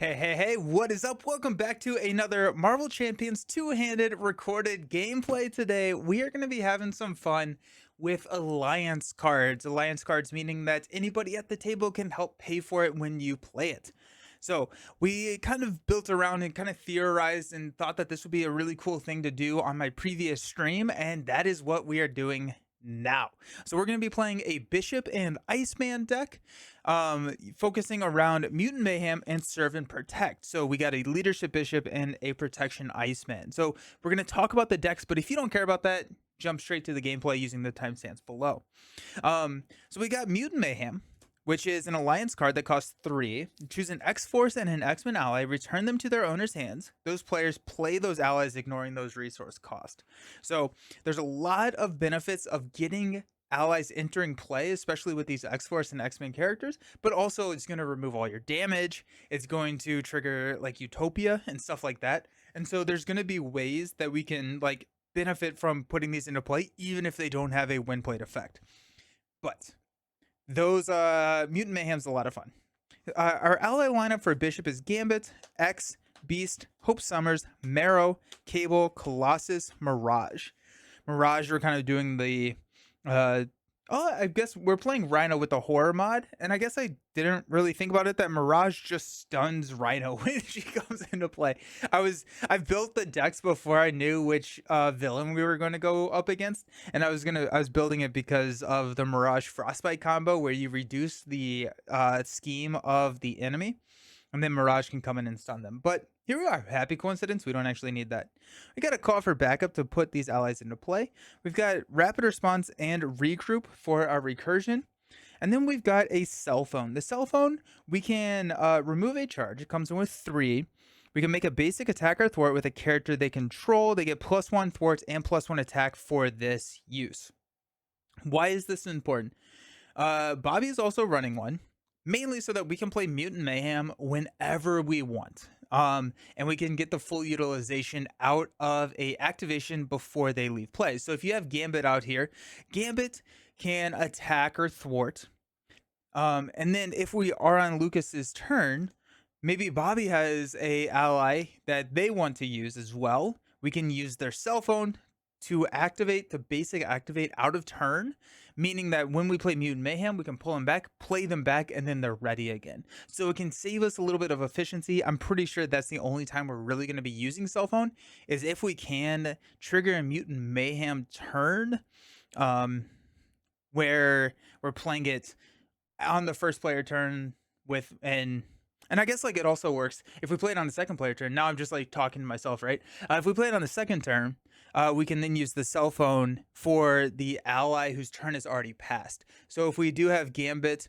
Hey, what is up? Welcome back to another Marvel Champions two-handed recorded gameplay today. We are going to be having some fun with alliance cards. Alliance cards meaning that anybody at the table can help pay for it when you play it. So we kind of built around and kind of theorized and thought that this would be a really cool thing to do on my previous stream, and that is what we are doing now. So we're going to be playing a Bishop and Iceman deck, focusing around Mutant Mayhem and Serve and Protect. So we got a Leadership Bishop and a Protection Iceman. So we're going to talk about the decks, but if you don't care about that, jump straight to the gameplay using the timestamps below. So we got Mutant Mayhem, which is an alliance card that costs 3. Choose an X-Force and an X-Men ally, return them to their owner's hands. Those players play those allies, ignoring those resource cost. So there's a lot of benefits of getting allies entering play, especially with these X-Force and X-Men characters, but also it's going to remove all your damage. It's going to trigger like Utopia and stuff like that. And so there's going to be ways that we can like benefit from putting these into play, even if they don't have a win plate effect. But those Mutant Mayhem's a lot of fun. Our ally lineup for Bishop is Gambit, X, Beast, Hope Summers, Marrow, Cable, Colossus, Mirage. Mirage, we're kind of doing the I guess we're playing Rhino with the horror mod, and I guess I didn't really think about it that Mirage just stuns Rhino when she comes into play. I've built the decks before I knew which villain we were going to go up against, and I was building it because of the Mirage Frostbite combo where you reduce the scheme of the enemy, and then Mirage can come in and stun them. But here we are. Happy coincidence. We don't actually need that. We got a call for backup to put these allies into play. We've got rapid response and regroup for our recursion. And then we've got a cell phone. The cell phone, we can remove a charge. It comes in with 3. We can make a basic attack or thwart with a character they control. They get +1 thwarts and +1 attack for this use. Why is this important? Bobby is also running one, mainly so that we can play Mutant Mayhem whenever we want. And we can get the full utilization out of a activation before they leave play. So if you have Gambit out here, Gambit can attack or thwart. And then if we are on Lucas's turn, maybe Bobby has a ally that they want to use as well. We can use their cell phone to activate the basic activate out of turn, meaning that when we play Mutant Mayhem, we can pull them back, play them back, and then they're ready again. So it can save us a little bit of efficiency. I'm pretty sure that's the only time we're really going to be using cell phone, is if we can trigger a Mutant Mayhem turn, where we're playing it on the first player turn with and I guess like it also works if we play it on the second player turn. Now I'm just like talking to myself, right? If we play it on the second turn, we can then use the cell phone for the ally whose turn is already passed. So if we do have Gambit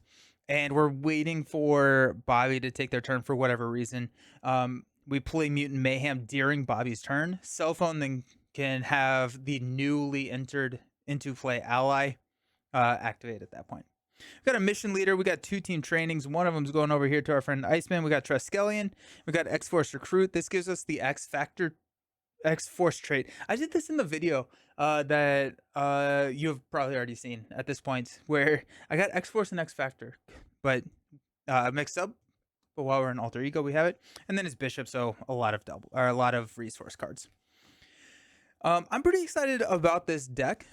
and we're waiting for Bobby to take their turn for whatever reason, we play Mutant Mayhem during Bobby's turn. Cell phone then can have the newly entered into play ally activate at that point. We got a mission leader. We got 2 team trainings. One of them's going over here to our friend Iceman. We got Triskelion. We got X-Force Recruit. This gives us the X-Force trait. I did this in the video that you've probably already seen at this point, where I got X-Force and X-Factor, but mixed up. But while we're in Alter Ego, we have it. And then it's Bishop, so a lot of resource cards. I'm pretty excited about this deck.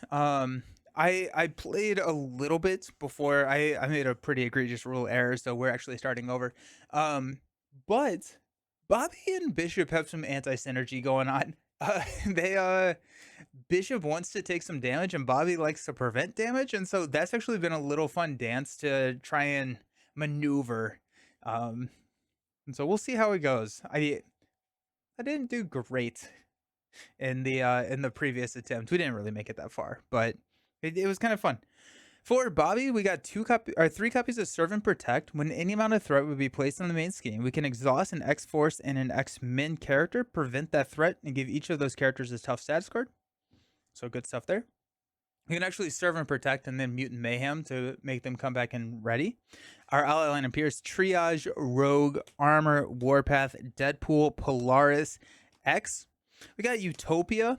I played a little bit before I made a pretty egregious rule error, so we're actually starting over. But Bobby and Bishop have some anti-synergy going on. Bishop wants to take some damage and Bobby likes to prevent damage, and so that's actually been a little fun dance to try and maneuver. And so we'll see how it goes. I didn't do great in the previous attempt. We didn't really make it that far, but it was kind of fun. For Bobby, we got 3 copies of Serve and Protect. When any amount of threat would be placed on the main scheme, we can exhaust an X-Force and an X-Men character, prevent that threat, and give each of those characters a tough status card. So good stuff there. We can actually Serve and Protect and then Mutant Mayhem to make them come back and ready. Our ally line appears Triage, Rogue, Armor, Warpath, Deadpool, Polaris, X. We got Utopia.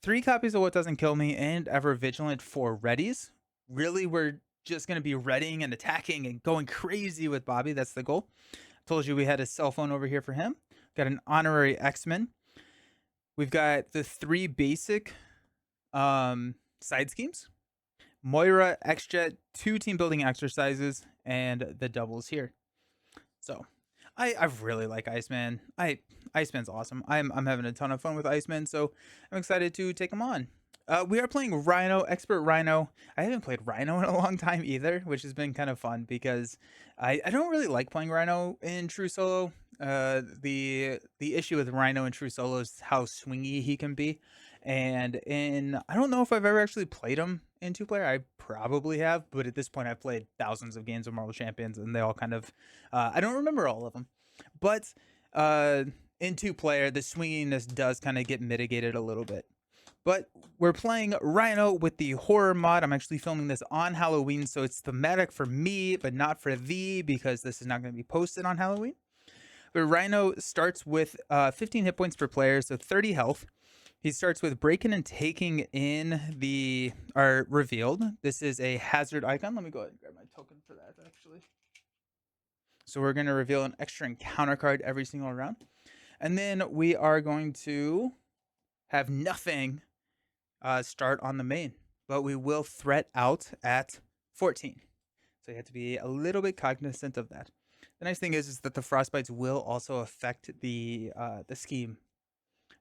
3 copies of What Doesn't Kill Me and Ever Vigilant for readies. Really, we're just going to be readying and attacking and going crazy with Bobby. That's the goal. Told you we had a cell phone over here for him. Got an honorary X-Men. We've got the 3 basic side schemes. Moira, X-Jet, 2 team building exercises, and the doubles here. So I really like Iceman. Iceman's awesome. I'm having a ton of fun with Iceman, so I'm excited to take him on. We are playing Rhino, Expert Rhino. I haven't played Rhino in a long time either, which has been kind of fun because I don't really like playing Rhino in True Solo. The issue with Rhino in True Solo is how swingy he can be. And I don't know if I've ever actually played him in 2-player. I probably have, but at this point I've played thousands of games of Marvel Champions and they all kind of, I don't remember all of them. But in 2-player, the swinginess does kind of get mitigated a little bit. But we're playing Rhino with the horror mod. I'm actually filming this on Halloween, so it's thematic for me, but not for thee, because this is not going to be posted on Halloween. But Rhino starts with 15 hit points per player, so 30 health. He starts with breaking and taking in are revealed. This is a hazard icon. Let me go ahead and grab my token for that, actually. So we're going to reveal an extra encounter card every single round. And then we are going to have nothing start on the main, but we will threat out at 14. So you have to be a little bit cognizant of that. The nice thing is that the frostbites will also affect the scheme.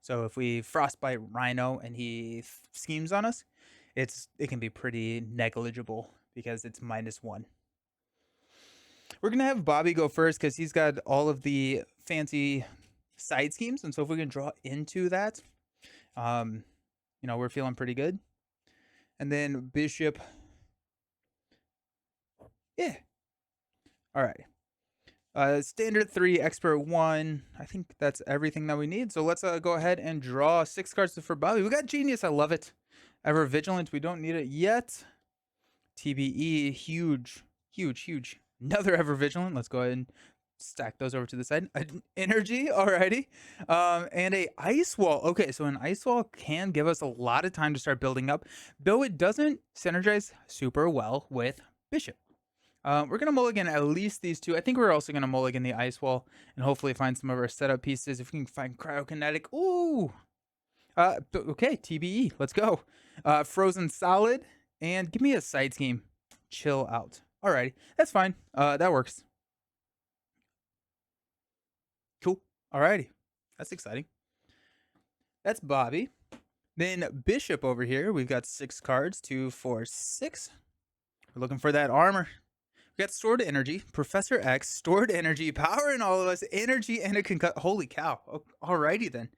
So if we frostbite Rhino and he schemes on us, it can be pretty negligible because it's -1. We're gonna have Bobby go first because he's got all of the fancy side schemes, and so if we can draw into that, we're feeling pretty good. And then Bishop, yeah, all right. Standard 3, expert 1. I think that's everything that we need. So let's go ahead and draw 6 cards for Bobby. We got Genius. I love it. Ever Vigilant. We don't need it yet. TBE. Huge. Huge, huge. Another Ever Vigilant. Let's go ahead and stack those over to the side. Energy. Alrighty. And a Ice Wall. Okay, so an Ice Wall can give us a lot of time to start building up, though it doesn't synergize super well with Bishop. We're going to mulligan at least these 2. I think we're also going to mulligan the Ice Wall and hopefully find some of our setup pieces. If we can find Cryokinetic. Ooh. Okay, TBE. Let's go. Frozen Solid. And give me a side scheme. Chill Out. Alrighty. That's fine. That works. Cool. Alrighty. That's exciting. That's Bobby. Then Bishop over here. We've got 6 cards. 2, 4, 6. We're looking for that armor. We got stored energy, Professor X, stored energy, power in all of us, energy, and a concuss. Holy cow! Alrighty then.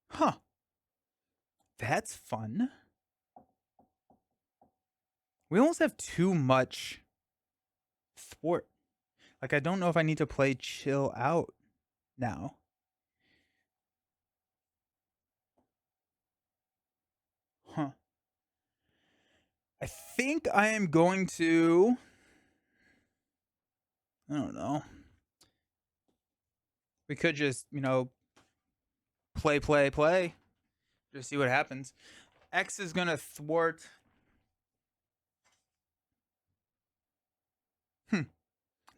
Huh. That's fun. We almost have too much thwart. Like, I don't know if I need to play Chill Out now. Huh. I think I am going to, I don't know. We could just, play. Just see what happens. X is going to thwart. Then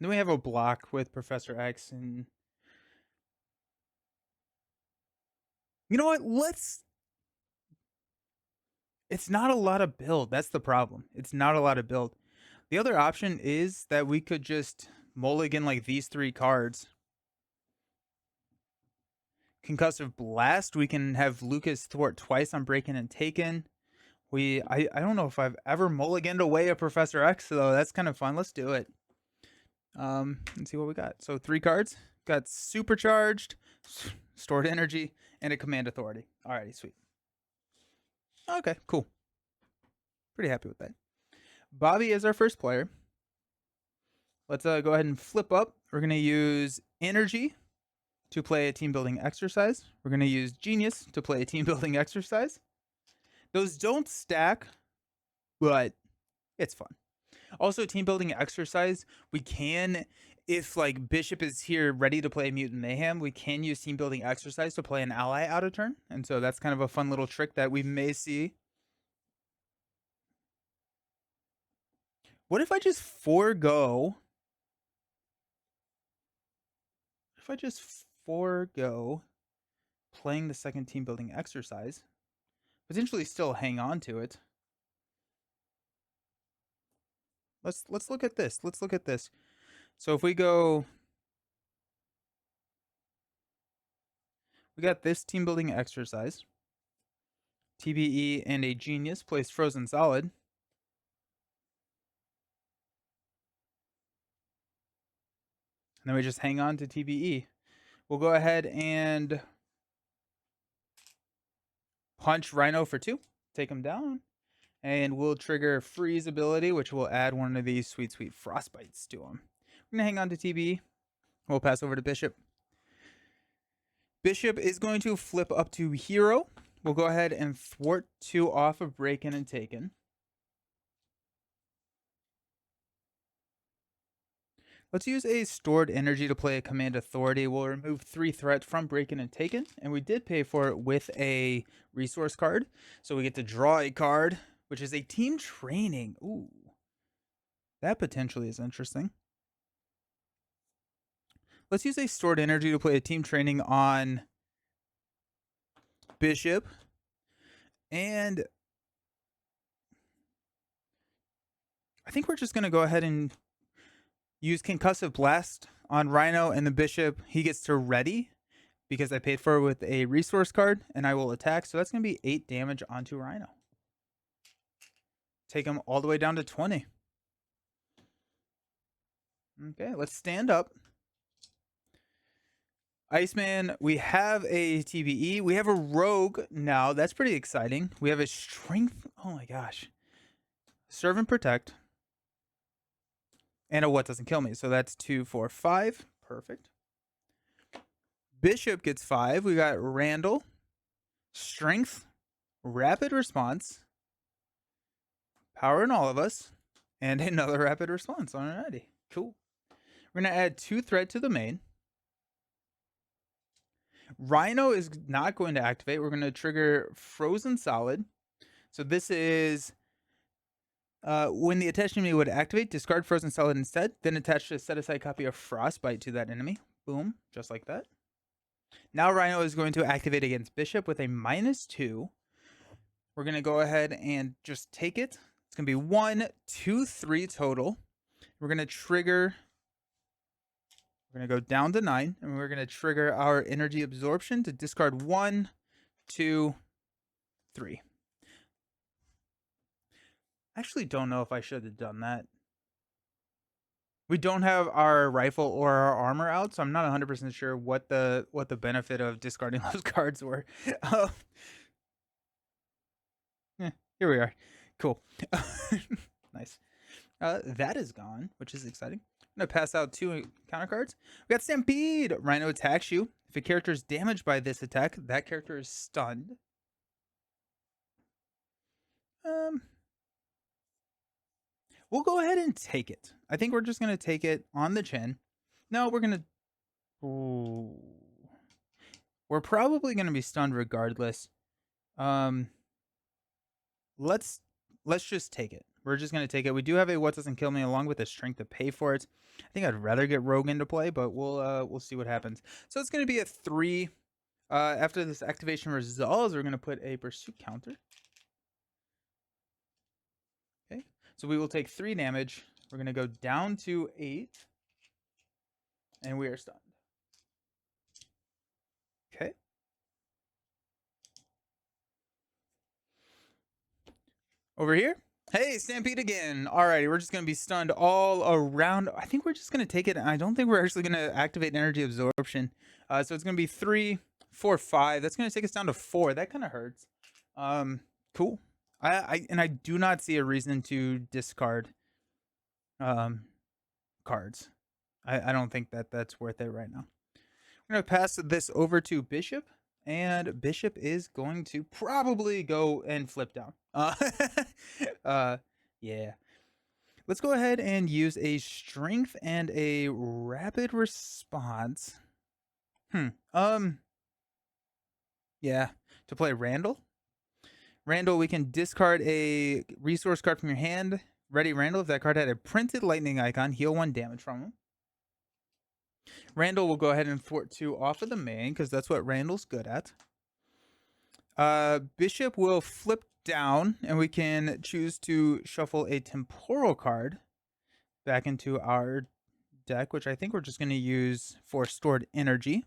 we have a block with Professor X, and you know what? It's not a lot of build. That's the problem. It's not a lot of build. The other option is that we could just mulligan like these 3 cards. Concussive Blast. We can have Lucas thwart twice on Breaking and Taken. I don't know if I've ever mulliganed away a Professor X, though. That's kind of fun. Let's do it. Let's see what we got. So 3 cards. Got Supercharged, Stored Energy, and a Command Authority. Alrighty, sweet. Okay, cool. Pretty happy with that. Bobby is our first player. Let's go ahead and flip up. We're going to use Energy to play a team building exercise. We're going to use Genius to play a team building exercise. Those don't stack, but it's fun. Also, team building exercise, we can, if like Bishop is here ready to play Mutant Mayhem, we can use team building exercise to play an ally out of turn. And so that's kind of a fun little trick that we may see. What if I just forego? If I just forego playing the second team building exercise, potentially still hang on to it. Let's look at this. Let's look at this. So if we go, we got this team building exercise. TBE and a genius plays frozen solid. And then we just hang on to TBE. We'll go ahead and punch Rhino for 2. Take him down. And we'll trigger freeze ability, which will add one of these sweet frostbites to him. We're going to hang on to TBE. We'll pass over to Bishop. Bishop is going to flip up to hero. We'll go ahead and thwart 2 off of break-in and taken. Let's use a stored energy to play a command authority. We'll remove 3 threat from break-in and taken, and we did pay for it with a resource card. So we get to draw a card, which is a team training. Ooh, that potentially is interesting. Let's use a stored energy to play a team training on Bishop. And I think we're just going to go ahead and use Concussive Blast on Rhino and the Bishop. He gets to ready because I paid for it with a resource card, and I will attack. So that's going to be 8 damage onto Rhino. Take him all the way down to 20. Okay, let's stand up. Iceman, we have a TBE. We have a rogue now. That's pretty exciting. We have a strength. Oh my gosh. Serve and protect. And a what doesn't kill me. So that's 2, 4, 5. Perfect. Bishop gets 5. We got Randall. Strength. Rapid response. Power in all of us. And another rapid response. Alrighty. Cool. We're going to add 2 threat to the main. Rhino is not going to activate. We're going to trigger Frozen Solid. So this is when the attached enemy would activate, discard Frozen Solid instead, then attach a set-aside copy of Frostbite to that enemy. Boom, just like that. Now Rhino is going to activate against Bishop with a -2. We're going to go ahead and just take it. It's going to be 1, 2, 3 total. We're going to trigger... We're going to go down to 9, and we're going to trigger our energy absorption to discard 1, 2, 3. I actually don't know if I should have done that. We don't have our rifle or our armor out, so I'm not 100% sure what the benefit of discarding those cards were. Here we are. Cool. Nice. That is gone, which is exciting. I'm going to pass out 2 counter cards. We got Stampede. Rhino attacks you. If a character is damaged by this attack, that character is stunned. We'll go ahead and take it. I think we're just going to take it on the chin. No, we're going to... Ooh. We're probably going to be stunned regardless. Let's just take it. We're just going to take it. We do have a what doesn't kill me along with a strength to pay for it. I think I'd rather get Rogue into play, but we'll see what happens. So it's going to be a 3. After this activation resolves, we're going to put a pursuit counter. Okay. So we will take 3 damage. We're going to go down to 8. And we are stunned. Okay. Over here. Hey, Stampede again. Alrighty, we're just going to be stunned all around. I think we're just going to take it. I don't think we're actually going to activate energy absorption. So it's going to be 3, 4, 5. That's going to take us down to 4. That kind of hurts. Cool. I do not see a reason to discard cards. I don't think that's worth it right now. I'm going to pass this over to Bishop. And Bishop is going to probably go and flip down. Yeah. Let's go ahead and use a strength and a rapid response. Yeah. To play Randall. Randall, we can discard a resource card from your hand. Ready Randall, if that card had a printed lightning icon, heal 1 damage from him. Randall will go ahead and thwart 2 off of the main, because that's what Randall's good at. Bishop will flip down, and we can choose to shuffle a temporal card back into our deck, which I think we're just going to use for stored energy.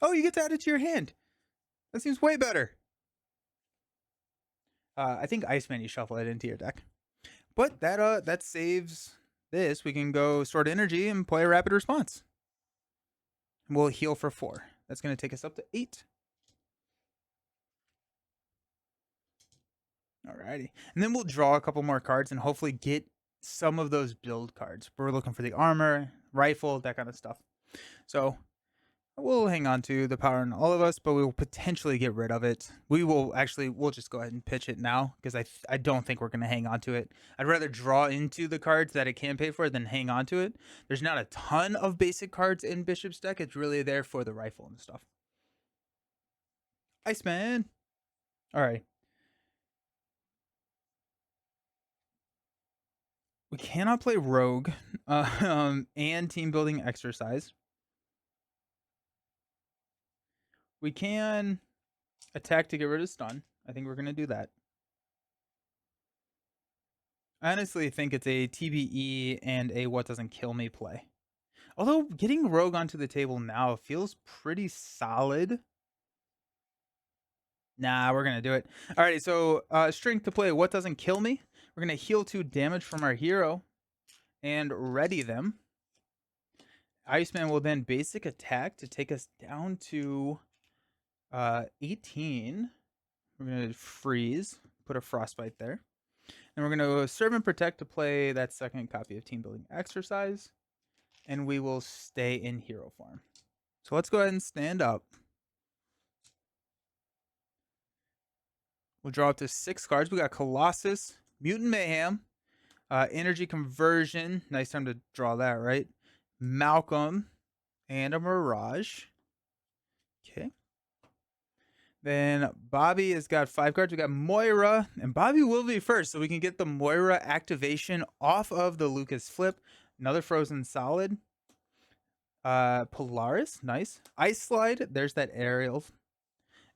Oh, you get to add it to your hand. That seems way better. I think Iceman, you shuffle it into your deck. But that saves this. We can go stored energy and play a rapid response. And we'll heal for 4. That's going to take us up to 8. Alrighty. And then we'll draw a couple more cards and hopefully get some of those build cards. We're looking for the armor, rifle, that kind of stuff. So we'll hang on to the power in all of us, but we will potentially get rid of it. We'll just go ahead and pitch it now, because I don't think we're going to hang on to it. I'd rather draw into the cards that it can pay for than hang on to it. There's not a ton of basic cards in Bishop's deck. It's really there for the rifle and stuff. Iceman. All right. We cannot play Rogue and Team Building Exercise. We can attack to get rid of stun. I think we're going to do that. I honestly think it's a TBE and a what doesn't kill me play. Although getting Rogue onto the table now feels pretty solid. Nah, we're going to do it. Alrighty, so strength to play what doesn't kill me. We're going to heal 2 damage from our hero and ready them. Iceman will then basic attack to take us down to 18. We're going to freeze, put a frostbite there. And we're going to serve and protect to play that second copy of Team Building Exercise. And we will stay in hero form. So let's go ahead and stand up. We'll draw up to 6 cards. We got Colossus, Mutant Mayhem, Energy Conversion. Nice time to draw that, right? Malcolm, and a Mirage. Okay. Then Bobby has got 5 cards. We got Moira, and Bobby will be first, so we can get the Moira activation off of the Lucas flip. Another Frozen Solid. Polaris, nice. Ice Slide, there's that aerial.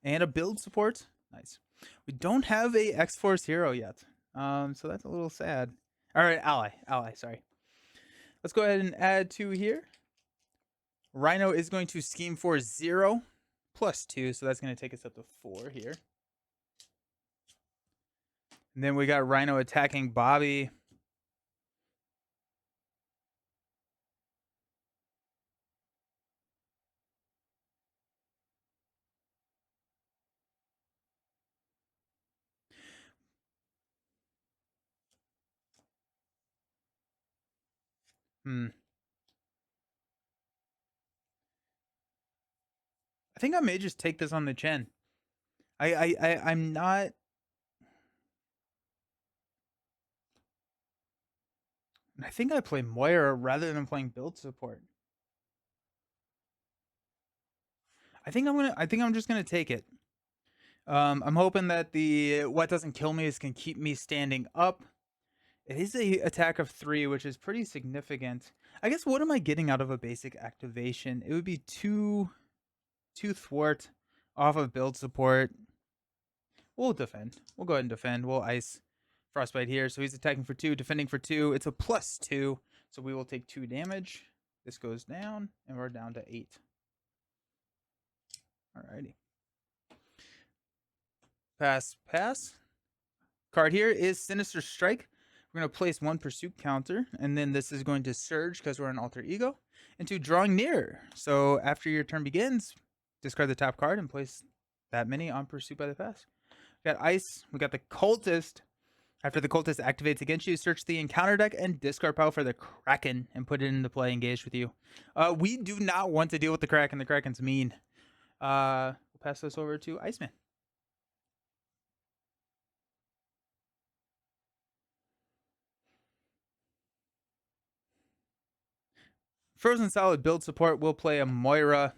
And a build support, nice. We don't have a X-Force hero yet, so that's a little sad. All right, ally, sorry. Let's go ahead and add 2 here. Rhino is going to scheme for 0 plus 2, so that's going to take us up to 4 here. And then we got Rhino attacking Bobby. I think I may just take this on the chin. I'm not. I think I play Moira rather than playing build support. I think I'm just gonna take it. I'm hoping that the what doesn't kill me is can keep me standing up. It is a attack of 3, which is pretty significant. I guess what am I getting out of a basic activation? It would be 2 thwart off of build support. We'll defend. We'll go ahead and defend. We'll ice frostbite here. So he's attacking for 2, defending for 2. It's a +2, so we will take 2 damage. This goes down, and we're down to 8. Alrighty. Pass. Card here is Sinister Strike. We're going to place 1 pursuit counter, and then this is going to surge because we're an alter ego into drawing near. So after your turn begins, discard the top card and place that many on pursuit by the pass. We got ice. We got the cultist. After the cultist activates against you, search the encounter deck and discard power for the Kraken and put it into play engaged with you. We do not want to deal with the Kraken. The Kraken's mean. We'll pass this over to Iceman. Frozen Solid build support will play a Moira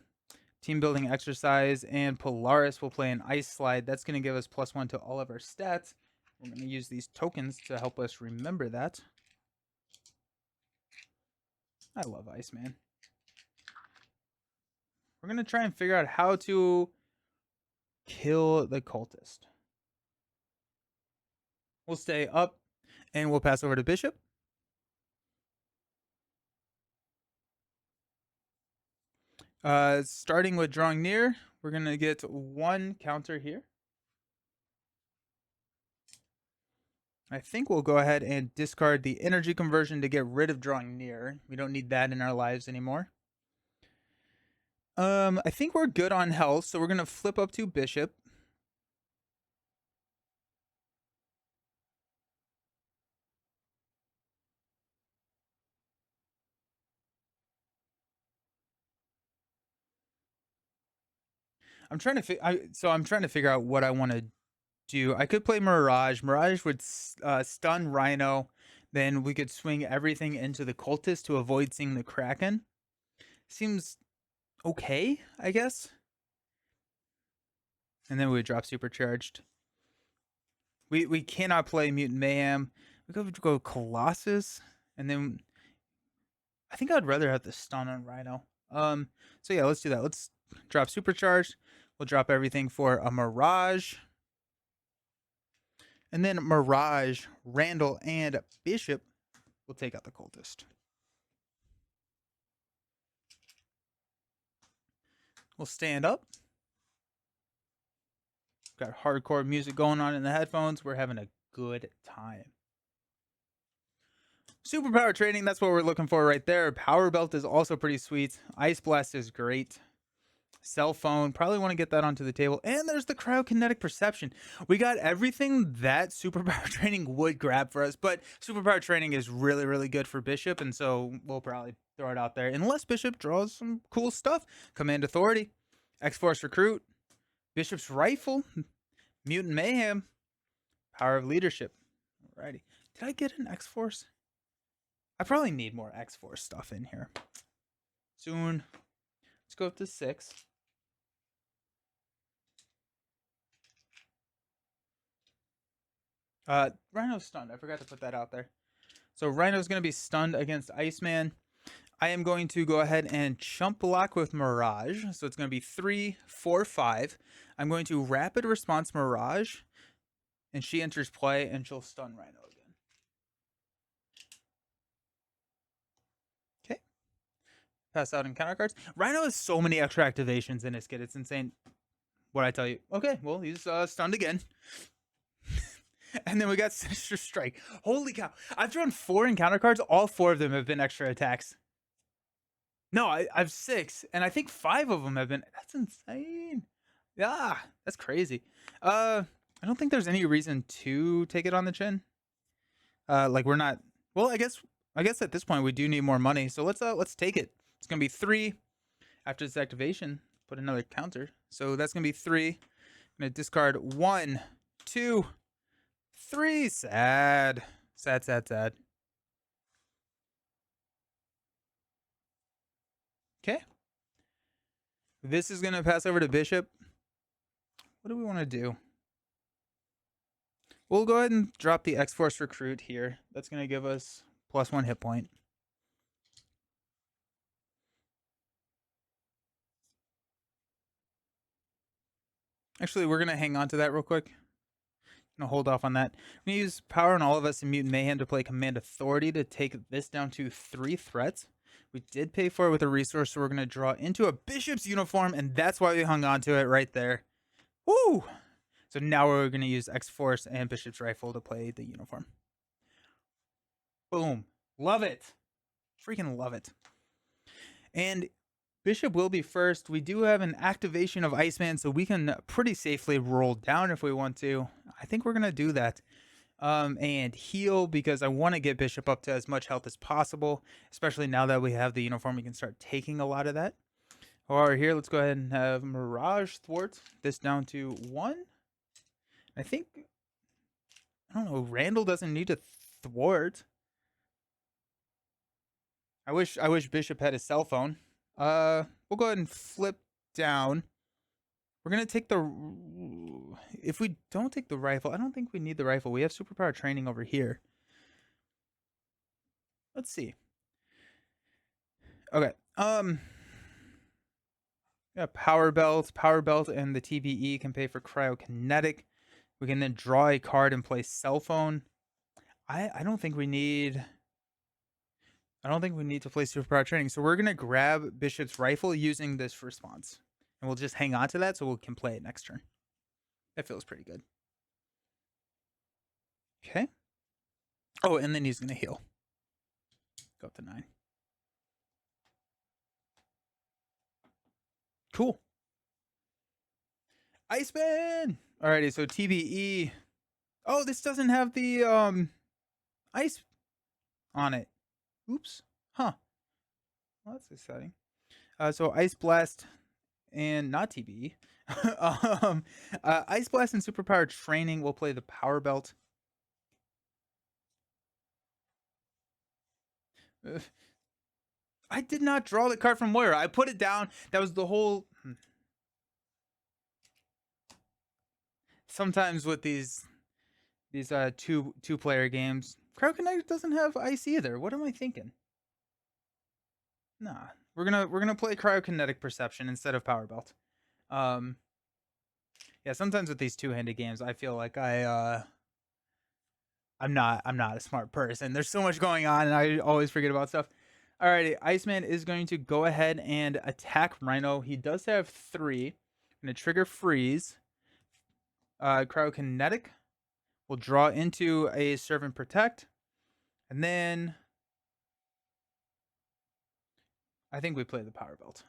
team building exercise, and Polaris will play an ice slide. That's going to give us +1 to all of our stats. We're going to use these tokens to help us remember that. I love Iceman. We're going to try and figure out how to kill the cultist. We'll stay up and we'll pass over to Bishop. Starting with drawing near, we're going to get 1 counter here. I think we'll go ahead and discard the energy conversion to get rid of drawing near. We don't need that in our lives anymore. I think we're good on health, so we're going to flip up to Bishop. I'm trying to figure out what I want to do. I could play Mirage. Mirage would stun Rhino. Then we could swing everything into the cultist to avoid seeing the Kraken. Seems okay, I guess. And then we would drop Supercharged. We cannot play Mutant Mayhem. We could go Colossus. And then I think I'd rather have the stun on Rhino. So yeah, let's do that. Let's drop Supercharged. We'll drop everything for a Mirage. And then Mirage, Randall, and Bishop will take out the cultist. We'll stand up. Got hardcore music going on in the headphones. We're having a good time. Superpower training, that's what we're looking for right there. Power Belt is also pretty sweet. Ice Blast is great. Cell phone, probably want to get that onto the table. And there's the cryokinetic perception. We got everything that superpower training would grab for us, but superpower training is really, really good for Bishop, and so we'll probably throw it out there. Unless Bishop draws some cool stuff. Command Authority, X-Force Recruit, Bishop's Rifle, Mutant Mayhem, Power of Leadership. Alrighty. Did I get an X-Force? I probably need more X-Force stuff in here. Soon. Let's go up to 6. Rhino's stunned. I forgot to put that out there. So Rhino's going to be stunned against Iceman. I am going to go ahead and chump block with Mirage. So it's going to be 3, 4, 5. I'm going to rapid response Mirage. And she enters play and she'll stun Rhino again. Okay. Pass out encounter cards. Rhino has so many extra activations in his kit. It's insane. What I tell you. Okay, well, he's stunned again. And then we got Sinister Strike. Holy cow. I've drawn 4 encounter cards. All 4 of them have been extra attacks. No, I have 6. And I think 5 of them have been... That's insane. Yeah, that's crazy. I don't think there's any reason to take it on the chin. Like we're not... Well, I guess at this point we do need more money. So let's take it. It's going to be 3. After this activation, put another counter. So that's going to be 3. I'm going to discard 1, 2... 3. Sad. Sad. Okay. This is going to pass over to Bishop. What do we want to do? We'll go ahead and drop the X-Force Recruit here. That's going to give us +1 hit point. Actually, we're going to hang on to that real quick. Gonna hold off on that. I'm gonna use Power on All of Us and Mutant Mayhem to play Command Authority to take this down to 3 threats. We did pay for it with a resource, so we're gonna draw into a Bishop's uniform, and that's why we hung on to it right there. Woo! So now we're gonna use X-Force and Bishop's Rifle to play the uniform. Boom. Love it. Freaking love it. And Bishop will be first. We do have an activation of Iceman, so we can pretty safely roll down if we want to. I think we're going to do that. And heal, because I want to get Bishop up to as much health as possible, especially now that we have the uniform. We can start taking a lot of that. While here, let's go ahead and have Mirage thwart this down to 1. I think, I don't know, Randall doesn't need to thwart. I wish Bishop had a cell phone. We'll go ahead and flip down. We're going to take the... If we don't take the rifle, I don't think we need the rifle. We have superpower training over here. Let's see. Okay. Yeah, power belt. Power belt and the TBE can pay for cryokinetic. We can then draw a card and play cell phone. I don't think we need... I don't think we need to play superpower training. So we're going to grab Bishop's rifle using this response. And we'll just hang on to that so we can play it next turn. That feels pretty good. Okay. Oh, and then he's going to heal. Go up to 9. Cool. Iceman! Alrighty, so TBE. Oh, this doesn't have the ice on it. Oops. Huh. Well, that's exciting. So Ice Blast and not TBE. Ice Blast and Superpower Training will play the Power Belt. I did not draw the card from Moira. I put it down. That was the whole... Sometimes with these two-player games, Cryokinetic doesn't have ice either. What am I thinking? Nah. We're gonna play Cryokinetic Perception instead of Power Belt. Yeah, sometimes with these two-handed games, I feel like I'm not a smart person. There's so much going on, and I always forget about stuff. Alrighty, Iceman is going to go ahead and attack Rhino. He does have 3. I'm gonna trigger freeze. Cryokinetic will draw into a Servant Protect, and then I think we play the Power Belt.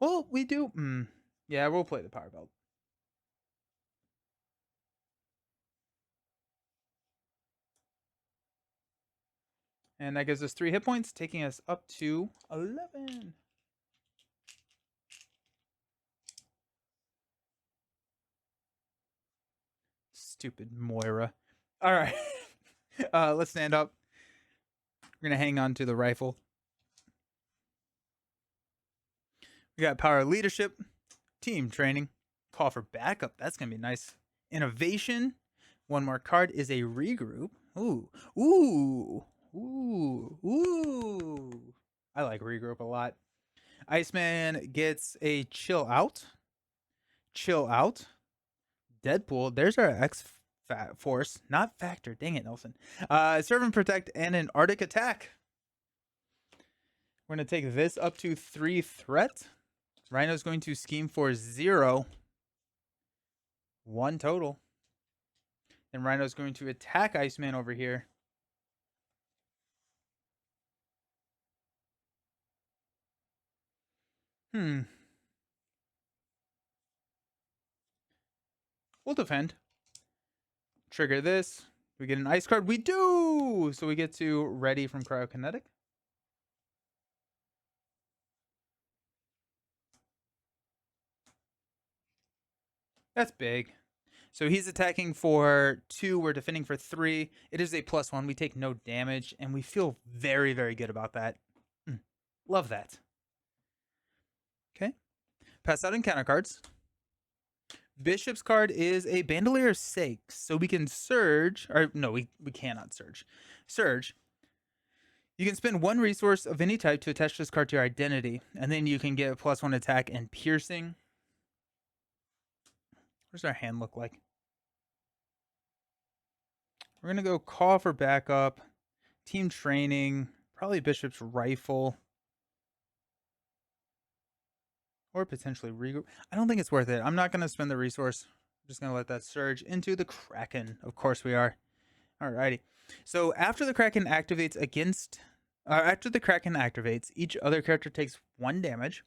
Well, we do. Yeah, we'll play the Power Belt. And that gives us 3 hit points, taking us up to 11. Stupid Moira. All right. Let's stand up. We're going to hang on to the rifle. We got Power Leadership, Team Training, Call for Backup. That's going to be nice. Innovation. One more card is a Regroup. Ooh. Ooh. Ooh. Ooh. I like Regroup a lot. Iceman gets a Chill Out. Chill Out. Deadpool. There's our X Force. Not Factor. Dang it, Nelson. Servant Protect and an Arctic Attack. We're going to take this up to 3 threat. Rhino's going to scheme for 0. 1 total. And Rhino's going to attack Iceman over here. We'll defend. Trigger this. We get an ice card. We do! So we get to ready from Cryokinetic. That's big. So he's attacking for 2. We're defending for 3. It is a +1. We take no damage, and we feel very, very good about that. Love that. Okay. Pass out encounter cards. Bishop's card is a Bandolier of Sakes, so we can surge. Or no, we cannot surge. Surge. You can spend 1 resource of any type to attach this card to your identity, and then you can get a +1 attack and piercing. What does our hand look like? We're going to go Call for Backup, Team Training, probably Bishop's Rifle, or potentially Regroup. I don't think it's worth it. I'm not going to spend the resource. I'm just going to let that surge into the Kraken. Of course we are. Alrighty. So after the Kraken activates each other character takes 1 damage.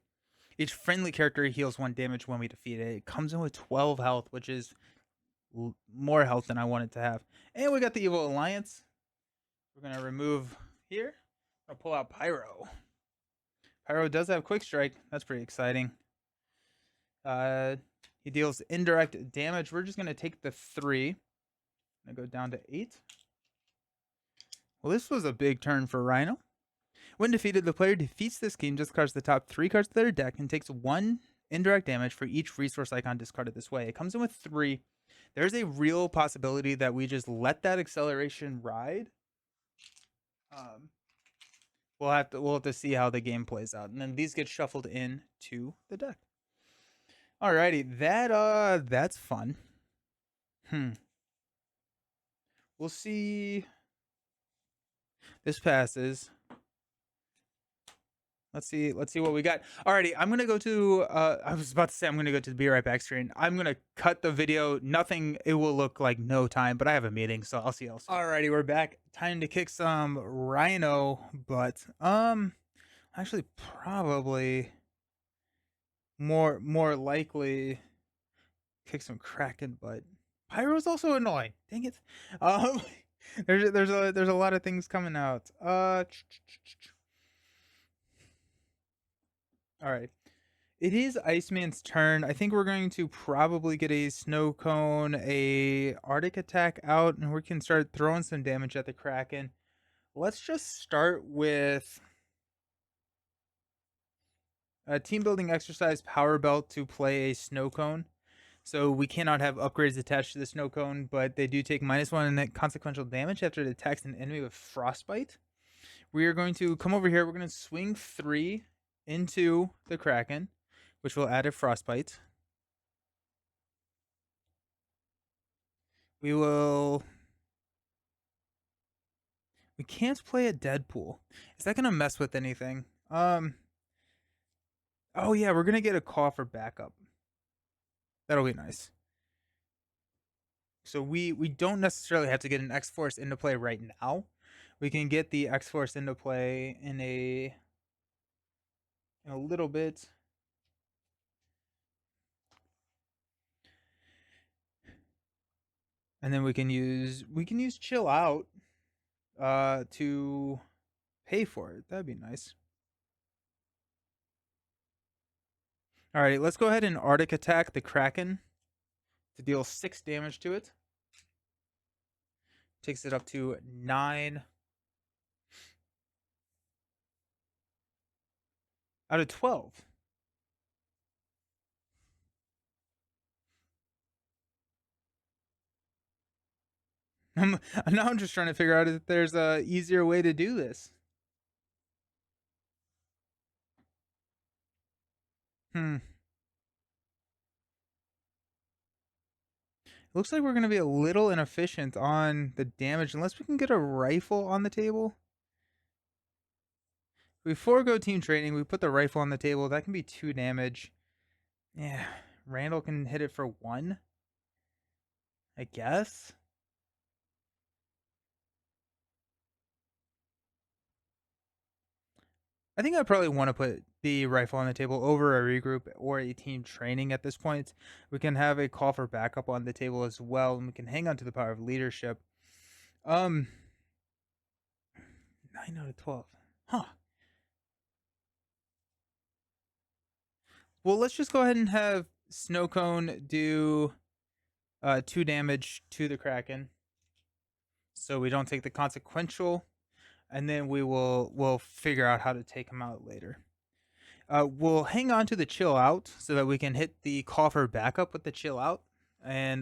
Each friendly character heals 1 damage when we defeat it. It comes in with 12 health, which is more health than I wanted to have. And we got the Evil Alliance. We're going to remove here. I'll pull out Pyro. Pyro does have Quick Strike. That's pretty exciting. He deals indirect damage. We're just going to take the 3. I'm going to go down to 8. Well, this was a big turn for Rhino. When defeated, the player defeats this game, discards the top 3 cards of their deck, and takes 1 indirect damage for each resource icon discarded this way. It comes in with 3. There's a real possibility that we just let that acceleration ride. We'll have to see how the game plays out, and then these get shuffled in to the deck. Alrighty, that's fun. We'll see. This passes. Let's see what we got. Alrighty, I'm gonna go to I was about to say I'm gonna go to the Be Right Back screen. I'm gonna cut the video. Nothing, it will look like no time, but I have a meeting, so I'll see you else. Alrighty, we're back. Time to kick some Rhino, but actually probably more likely kick some Kraken, but Pyro's also annoying. Dang it. Um there's a lot of things coming out. All right. It is Iceman's turn. I think we're going to probably get a snow cone, a Arctic attack out, and we can start throwing some damage at the Kraken. Let's just start with a team building exercise power belt to play a snow cone. So we cannot have upgrades attached to the snow cone, but they do take -1 consequential damage after it attacks an enemy with frostbite. We are going to come over here. We're going to swing 3 into the Kraken, which will add a frostbite. We can't play a Deadpool. Is that gonna mess with anything? Oh yeah, we're gonna get a call for backup. That'll be nice. So we don't necessarily have to get an X Force into play right now. We can get the X Force into play in a little bit. And then we can use chill out to pay for it. That'd be nice. Alrighty, let's go ahead and Arctic attack the Kraken to deal 6 damage to it. Takes it up to 9 out of 12. Now I'm just trying to figure out if there's a easier way to do this. Looks like we're going to be a little inefficient on the damage unless we can get a rifle on the table. We forego team training. We put the rifle on the table. That can be 2 damage. Yeah, Randall can hit it for 1. I guess. I think I probably want to put the rifle on the table over a regroup or a team training at this point. We can have a call for backup on the table as well, and we can hang on to the power of leadership. 9 out of 12. Huh. Well, let's just go ahead and have Snow Cone do 2 damage to the Kraken, so we don't take the consequential, and then we'll figure out how to take him out later. We'll hang on to the chill out so that we can hit the call for backup with the chill out and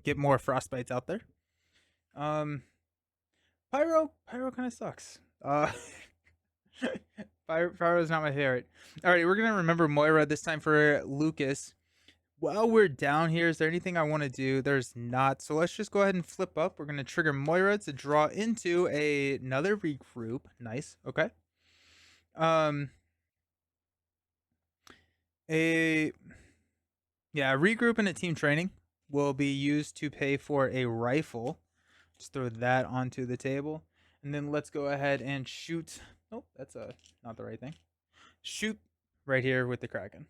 get more frostbites out there. Pyro kind of sucks. Pyro is not my favorite. All right, we're gonna remember Moira this time for Lucas. While we're down here, is there anything I want to do? There's not. So let's just go ahead and flip up. We're going to trigger Moira to draw into another regroup. Nice. Okay. A regroup and a team training will be used to pay for a rifle. Just throw that onto the table. And then let's go ahead and shoot. Oh, that's not the right thing. Shoot right here with the Kraken.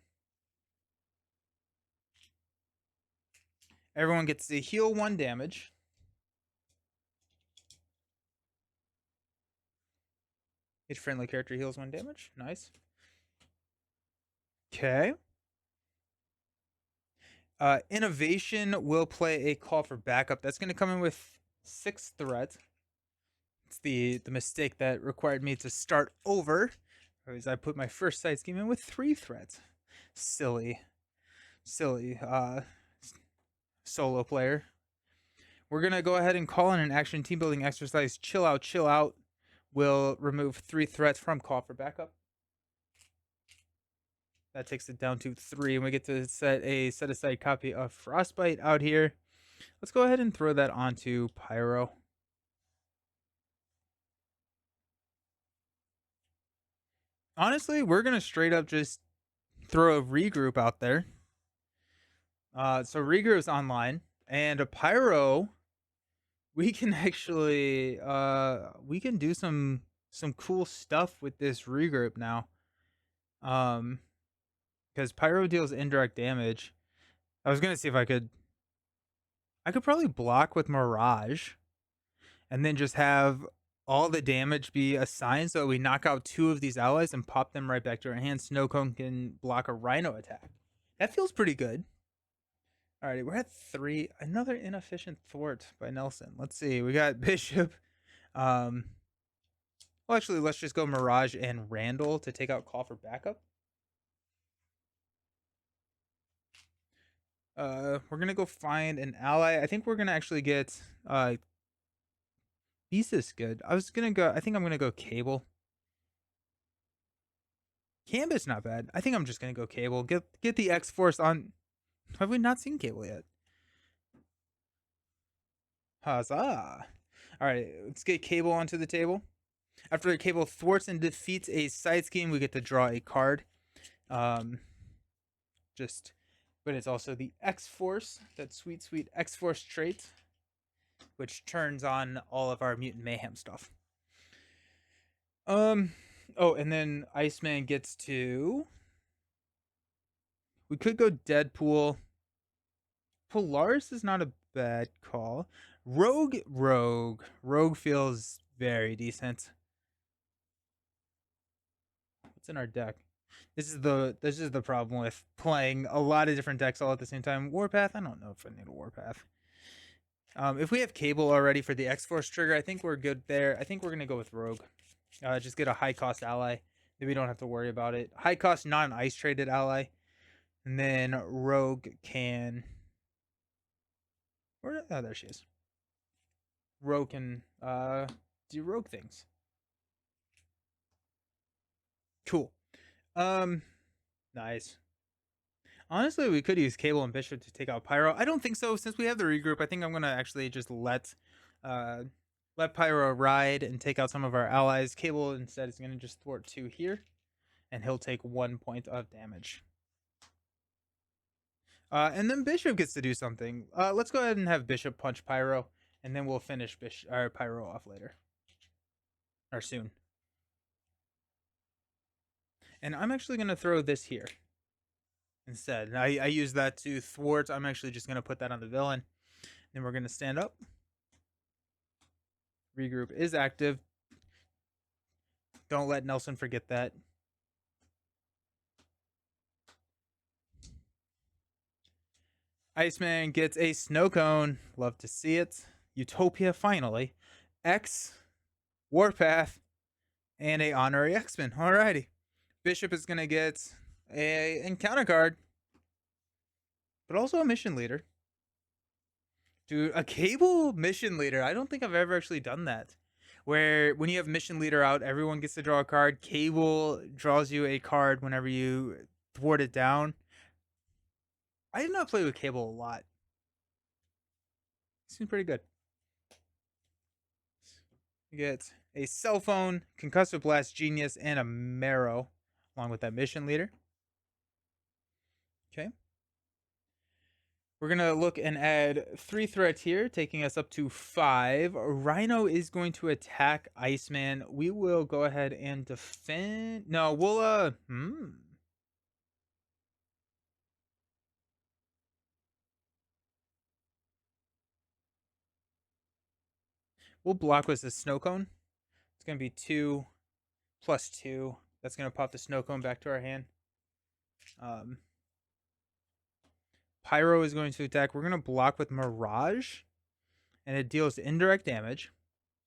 Everyone gets to heal 1 damage. Each friendly character heals 1 damage. Nice. Okay. Innovation will play a call for backup. That's going to come in with 6 threat. It's the mistake that required me to start over. Because I put my first sight scheme in with 3 threats. Silly, silly solo player. We're gonna go ahead and call in an action team building exercise. Chill out, chill out. Will remove 3 threats from call for backup. That takes it down to 3, and we get to set a set aside copy of Frostbite out here. Let's go ahead and throw that onto Pyro. Honestly, we're gonna straight up just throw a regroup out there. So regroup is online, and a Pyro, we can actually we can do some cool stuff with this regroup now. Because Pyro deals indirect damage. I was gonna see if I could probably block with Mirage, and then just have all the damage be assigned so we knock out 2 of these allies and pop them right back to our hand. Snowcone can block a Rhino attack. That feels pretty good. Alrighty, we're at 3. Another inefficient thwart by Nelson. Let's see. We got Bishop. Well, actually, let's just go Mirage and Randall to take out Call for backup. We're gonna go find an ally. I think we're gonna actually get Beast is good. I think I'm gonna go Cable. Gambit's not bad. I think I'm just gonna go Cable. Get the X-Force on. Have we not seen Cable yet? Huzzah! Alright, let's get Cable onto the table. After Cable thwarts and defeats a side scheme, we get to draw a card. But it's also the X-Force, that sweet, sweet X-Force trait, which turns on all of our Mutant Mayhem stuff. Oh, and then Iceman gets to... We could go Deadpool. Polaris is not a bad call. Rogue feels very decent. What's in our deck? This is the problem with playing a lot of different decks all at the same time. Warpath, I don't know if I need a Warpath. If we have Cable already for the X-Force trigger, I think we're good there. I think we're gonna go with Rogue. Just get a high cost ally. Then we don't have to worry about it. High cost non-ice traded ally. And then Rogue can... Oh, there she is. Rogue can do Rogue things. Cool. Nice. Honestly, we could use Cable and Bishop to take out Pyro. I don't think so. Since we have the regroup, I think I'm gonna actually just let Pyro ride and take out some of our allies. Cable instead is gonna just thwart 2 here, and he'll take 1 point of damage. And then Bishop gets to do something. Let's go ahead and have Bishop punch Pyro, and then we'll finish Pyro off later. Or soon. And I'm actually going to throw this here instead. I use that to thwart. I'm actually just going to put that on the villain. Then we're going to stand up. Regroup is active. Don't let Nelson forget that. Iceman gets a snow cone. Love to see it. Utopia, finally. X, Warpath, and a honorary X-Men. Alrighty. Bishop is going to get a encounter card, but also a mission leader. Dude, a Cable mission leader. I don't think I've ever actually done that. Where when you have mission leader out, everyone gets to draw a card. Cable draws you a card whenever you thwart it down. I did not play with Cable a lot. Seems pretty good. You get a cell phone, concussive blast, genius, and a marrow, along with that mission leader. Okay. We're going to look and add 3 threats here, taking us up to 5. Rhino is going to attack Iceman. We will go ahead and defend. No, we'll, We'll block with the snow cone. It's going to be 2 plus 2. That's going to pop the snow cone back to our hand. Pyro is going to attack. We're going to block with Mirage, and it deals indirect damage.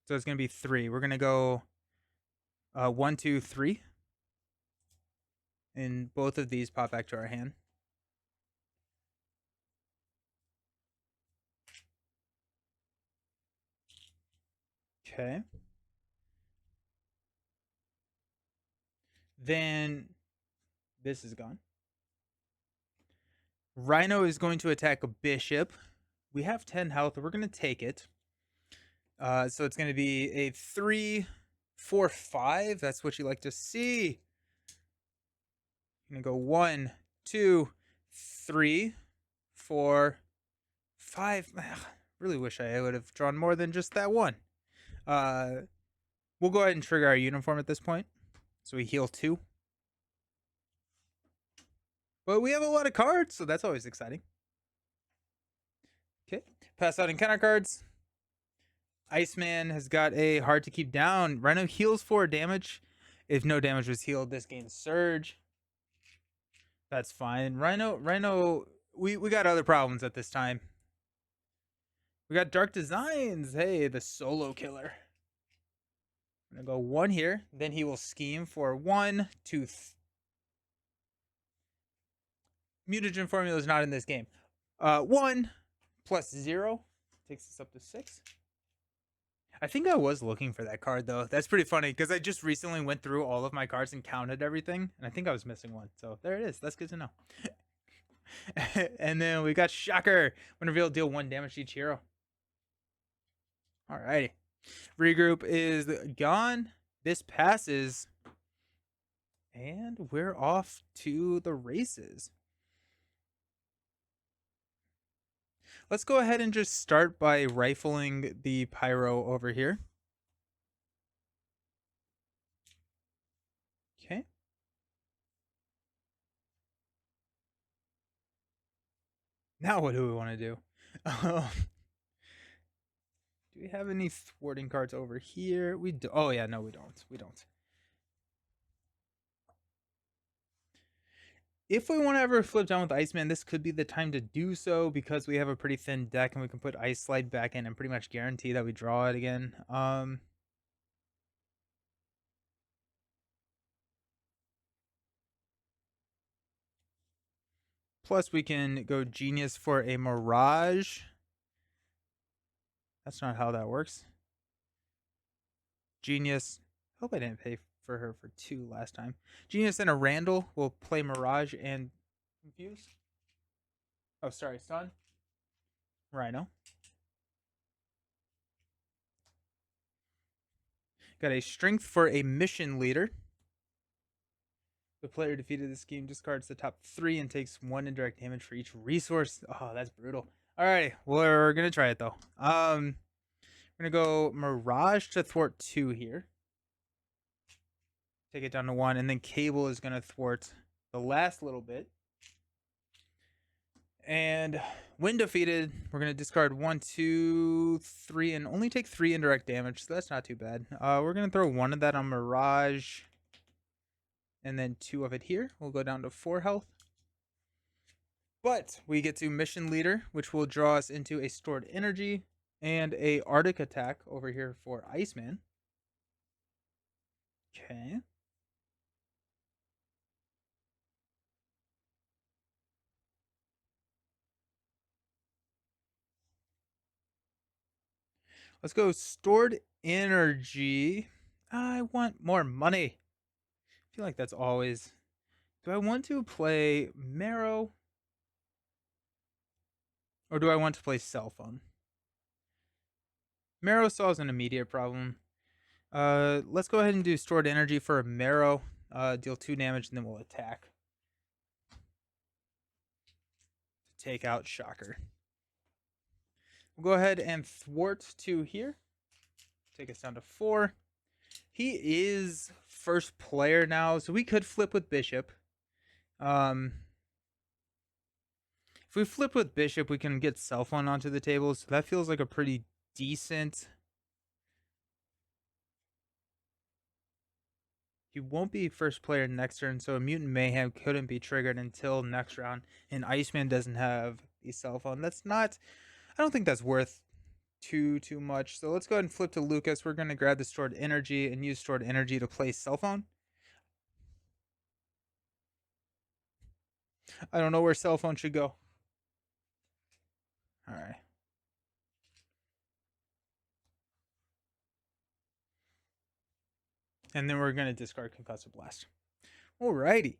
So it's going to be 3. We're going to go 1, 2, 3. And both of these pop back to our hand. Okay. Then this is gone. Rhino is going to attack a bishop. We have 10 health. We're going to take it. So it's going to be a 3, 4, 5. That's what you like to see. I'm going to go 1, 2, 3, 4, 5. Really wish I would have drawn more than just that one. We'll go ahead and trigger our uniform at this point. So we heal 2. But we have a lot of cards, so that's always exciting. Okay. Pass out encounter cards. Iceman has got a hard to keep down. Rhino heals 4 damage. If no damage was healed, this gains surge. That's fine. Rhino, we got other problems at this time. We got Dark Designs. Hey, the solo killer. I'm gonna go 1 here. Then he will scheme for 1, 2. Mutagen formula is not in this game. 1 plus 0 takes us up to 6. I think I was looking for that card though. That's pretty funny because I just recently went through all of my cards and counted everything, and I think I was missing one. So there it is. That's good to know. And then we got Shocker. When revealed, deal 1 damage to each hero. Alrighty. Regroup is gone. This passes. And we're off to the races. Let's go ahead and just start by rifling the pyro over here. Okay. Now what do we want to do? Do we have any thwarting cards over here? We do. Oh yeah, no, we don't. We don't. If we want to ever flip down with Iceman, this could be the time to do so because we have a pretty thin deck and we can put Ice Slide back in and pretty much guarantee that we draw it again. Plus we can go Genius for a Mirage. That's not how that works. Genius. Hope I didn't pay for her for 2 last time. Genius and a Randall will play Mirage and Confuse. Oh, sorry, Stun. Rhino. Got a Strength for a Mission Leader. The player defeated this game discards the top 3 and takes 1 indirect damage for each resource. Oh, that's brutal. Alrighty, we're gonna try it though. We're gonna go Mirage to thwart 2 here. Take it down to 1, and then Cable is gonna thwart the last little bit. And when defeated, we're gonna discard 1, 2, 3, and only take 3 indirect damage, so that's not too bad. We're gonna throw 1 of that on Mirage, and then 2 of it here. We'll go down to 4 health. But we get to Mission Leader, which will draw us into a Stored Energy and a Arctic Attack over here for Iceman. Okay. Let's go Stored Energy. I want more money. I feel like that's always... Do I want to play Marrow? Or do I want to play Cell Phone? Marrow solves an immediate problem. Let's go ahead and do Stored Energy for a Marrow. Deal 2 damage and then we'll attack. To take out Shocker. We'll go ahead and thwart 2 here. Take us down to 4. He is first player now, so we could flip with Bishop. If we flip with Bishop, we can get Cell Phone onto the table, so that feels like a pretty decent... He won't be first player next turn, so a Mutant Mayhem couldn't be triggered until next round, and Iceman doesn't have the Cell Phone. That's not... I don't think that's worth too much. So let's go ahead and flip to Lucas. We're going to grab the Stored Energy and use Stored Energy to play Cell Phone. I don't know where cell phone should go. All right. And then we're going to discard Concussive Blast. Alrighty.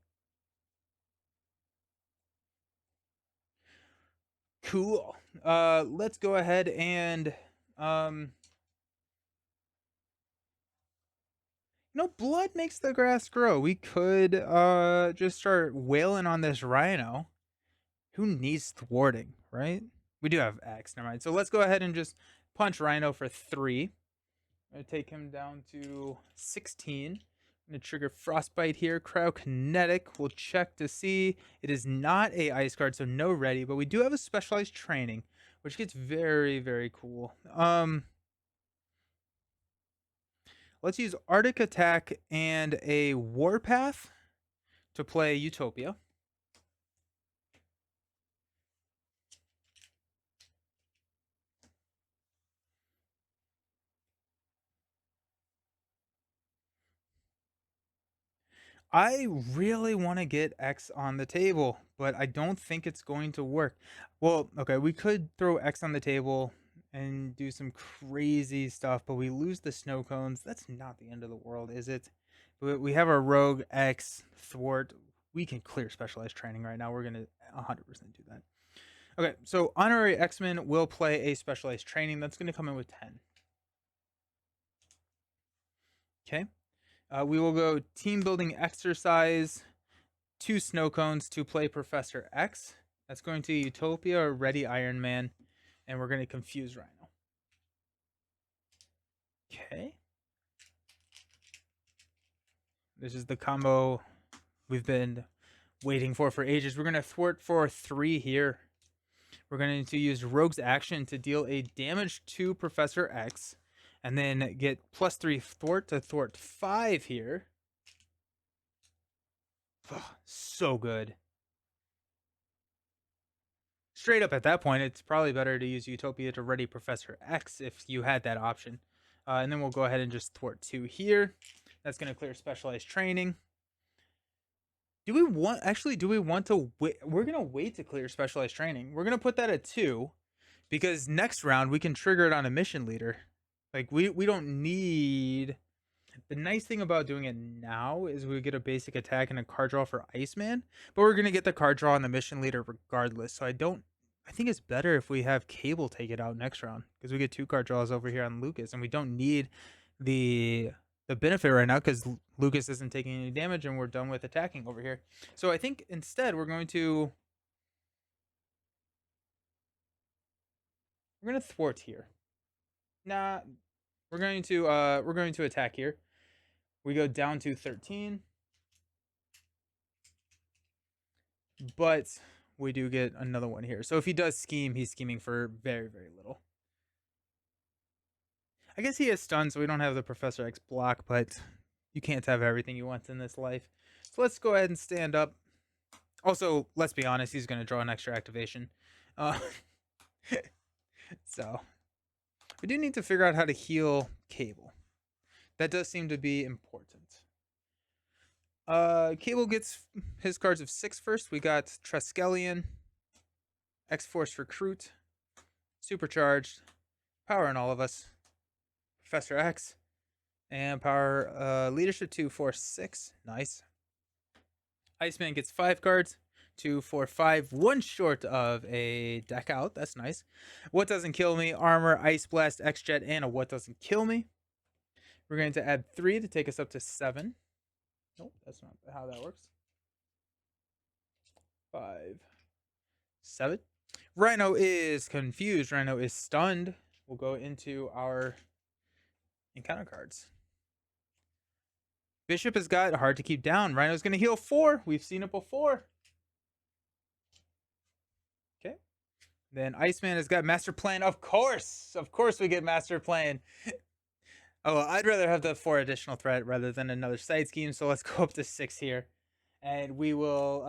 Cool. Let's go ahead and blood makes the grass grow. We could just start wailing on this Rhino. Who needs thwarting, right? We do have X, never mind. So let's go ahead and just punch Rhino for 3. I'm gonna take him down to 16. I'm gonna trigger Frostbite here. Cryokinetic. We'll check to see. It is not a ice card, so no ready, but we do have a specialized training, which gets very, very cool. Let's use Arctic Attack and a Warpath to play Utopia. I really want to get X on the table, but I don't think it's going to work. Well, okay, we could throw X on the table and do some crazy stuff, but we lose the snow cones. That's not the end of the world, is it? We have our Rogue X thwart. We can clear specialized training right now. We're going to 100% do that. Okay, so Honorary X-Men will play a specialized training. That's going to come in with 10. Okay. We will go team building exercise, 2 snow cones to play Professor X. That's going to Utopia or Ready Iron Man, and we're going to confuse Rhino. Okay. This is the combo we've been waiting for ages. We're going to thwart for 3 here. We're going to use Rogue's action to deal a damage to Professor X, and then get +3 thwart to thwart 5 here. Oh, so good. Straight up at that point, it's probably better to use Utopia to ready Professor X if you had that option. And then we'll go ahead and just thwart 2 here. That's going to clear specialized training. Do we want to wait? We're going to wait to clear specialized training. We're going to put that at 2 because next round we can trigger it on a mission leader. Like we don't need. The nice thing about doing it now is we get a basic attack and a card draw for Iceman, but we're going to get the card draw on the mission leader regardless. So I think it's better if we have Cable take it out next round because we get 2 card draws over here on Lucas, and we don't need the benefit right now because Lucas isn't taking any damage and we're done with attacking over here. So I think instead we're going to thwart here. Nah, we're going to attack here. We go down to 13. But we do get another one here. So if he does scheme, he's scheming for very, very little. I guess he is stunned, so we don't have the Professor X block, but you can't have everything you want in this life. So let's go ahead and stand up. Also, let's be honest, he's going to draw an extra activation. So we do need to figure out how to heal Cable. That does seem to be important. Cable gets his cards of 6 first. We got Triskelion, X-Force Recruit, Supercharged, Power in All of Us, Professor X, and Power Leadership 2, 4, 6. Nice. Iceman gets 5 cards. 2, 4, 5. 1 short of a deck out. That's nice. What Doesn't Kill Me, Armor, Ice Blast, X-Jet, and a What Doesn't Kill Me. We're going to add 3 to take us up to 7. Nope, that's not how that works. 5, 7. Rhino is confused. Rhino is stunned. We'll go into our encounter cards. Bishop has got hard to keep down. Rhino's going to heal 4. We've seen it before. Okay. Then Iceman has got Master Plan. Of course we get Master Plan. Oh, I'd rather have the 4 additional threat rather than another side scheme. So let's go up to 6 here. And we will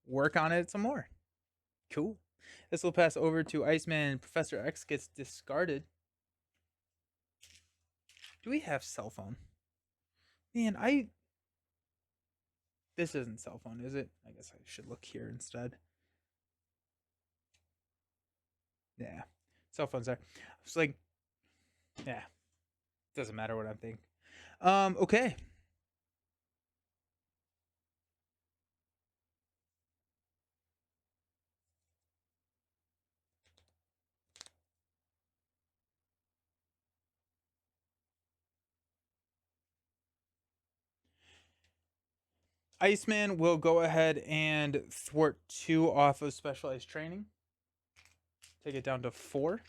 work on it some more. Cool. This will pass over to Iceman. Professor X gets discarded. Do we have cell phone? Man, This isn't cell phone, is it? I guess I should look here instead. Yeah. Cell phone's there. It's like, yeah. Doesn't matter what I think. Okay. Iceman will go ahead and thwart 2 off of specialized training. Take it down to 4.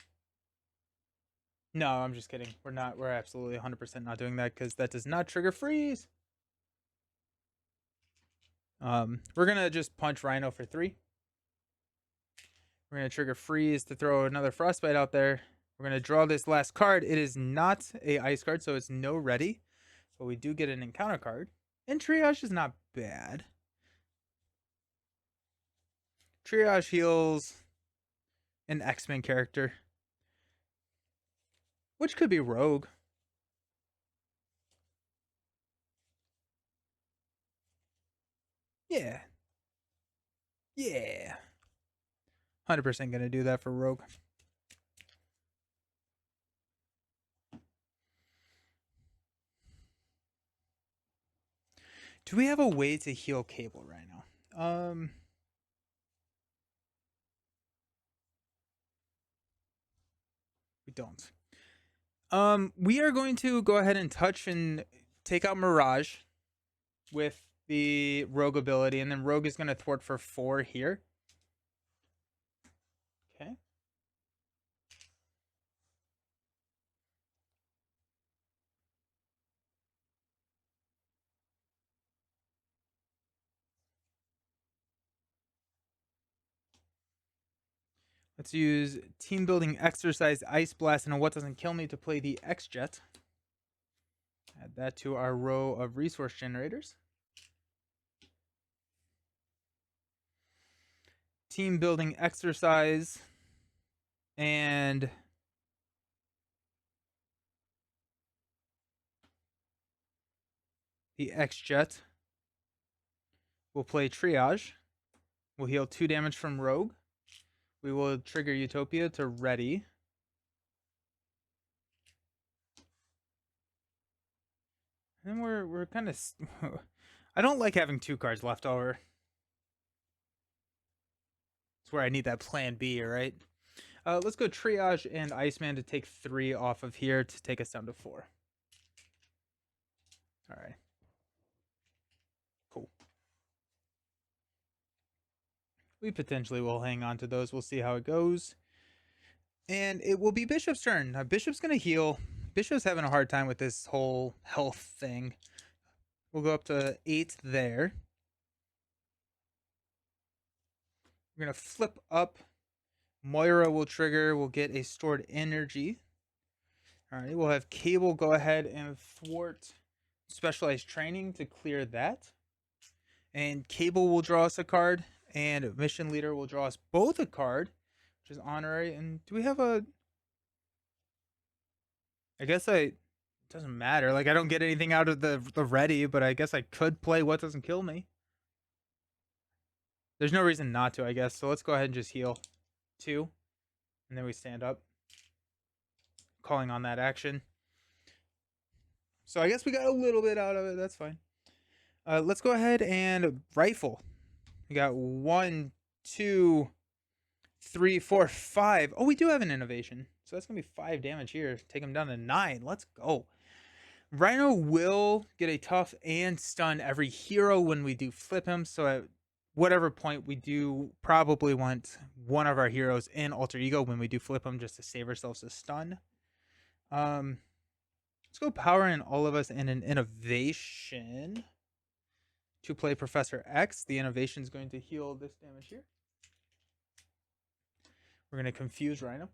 No, I'm just kidding. We're not. We're absolutely 100% not doing that because that does not trigger freeze. We're gonna just punch Rhino for 3. We're gonna trigger freeze to throw another frostbite out there. We're gonna draw this last card. It is not a ice card, so it's no ready. But we do get an encounter card. And triage is not bad. Triage heals an X-Men character, which could be Rogue. Yeah. Yeah. 100% gonna do that for Rogue. Do we have a way to heal Cable right now? We don't. We are going to go ahead and touch and take out Mirage with the Rogue ability, and then Rogue is going to thwart for 4 here. Okay. Let's use Team Building Exercise, Ice Blast, and What Doesn't Kill Me to play the X-Jet. Add that to our row of resource generators. Team Building Exercise and the X-Jet. We'll play Triage. We'll heal 2 damage from Rogue. We will trigger Utopia to ready. And we're kind of. I don't like having 2 cards left over. It's where I need that plan B, right? Let's go Triage and Iceman to take 3 off of here to take us down to 4. All right. Cool. We potentially will hang on to those. We'll see how it goes. And it will be Bishop's turn. Bishop's going to heal. Bishop's having a hard time with this whole health thing. We'll go up to 8 there. We're going to flip up. Moira will trigger. We'll get a stored energy. All right. We'll have Cable go ahead and thwart specialized training to clear that. And Cable will draw us a card. And Mission Leader will draw us both a card, which is honorary. And do we have a... I guess it doesn't matter. Like, I don't get anything out of the ready, but I guess I could play What Doesn't Kill Me. There's no reason not to, I guess. So let's go ahead and just heal 2. And then we stand up. Calling on that action. So I guess we got a little bit out of it. That's fine. Let's go ahead and rifle. We got 1, 2, 3, 4, 5. Oh, we do have an innovation. So that's going to be 5 damage here. Take him down to 9. Let's go. Rhino will get a tough and stun every hero when we do flip him. So at whatever point we do probably want one of our heroes in alter ego when we do flip him just to save ourselves a stun. Let's go power in all of us in an innovation to play Professor X. The innovation is going to heal this damage here. We're going to confuse Rhino.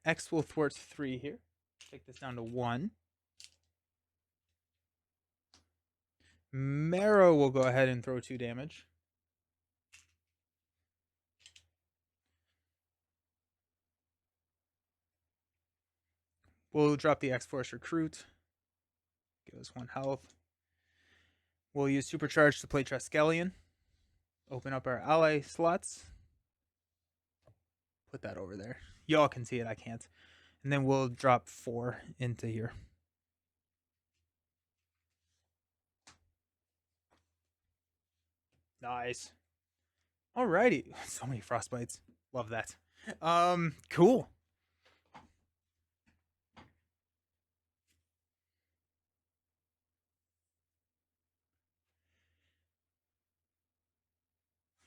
X will thwart 3 here. Take this down to 1. Marrow will go ahead and throw 2 damage. We'll drop the X-Force Recruit. Give us 1 health. We'll use Supercharge to play Triskelion. Open up our ally slots. Put that over there. Y'all can see it, I can't. And then we'll drop 4 into here. Nice. Alrighty. So many frostbites. Love that. Cool.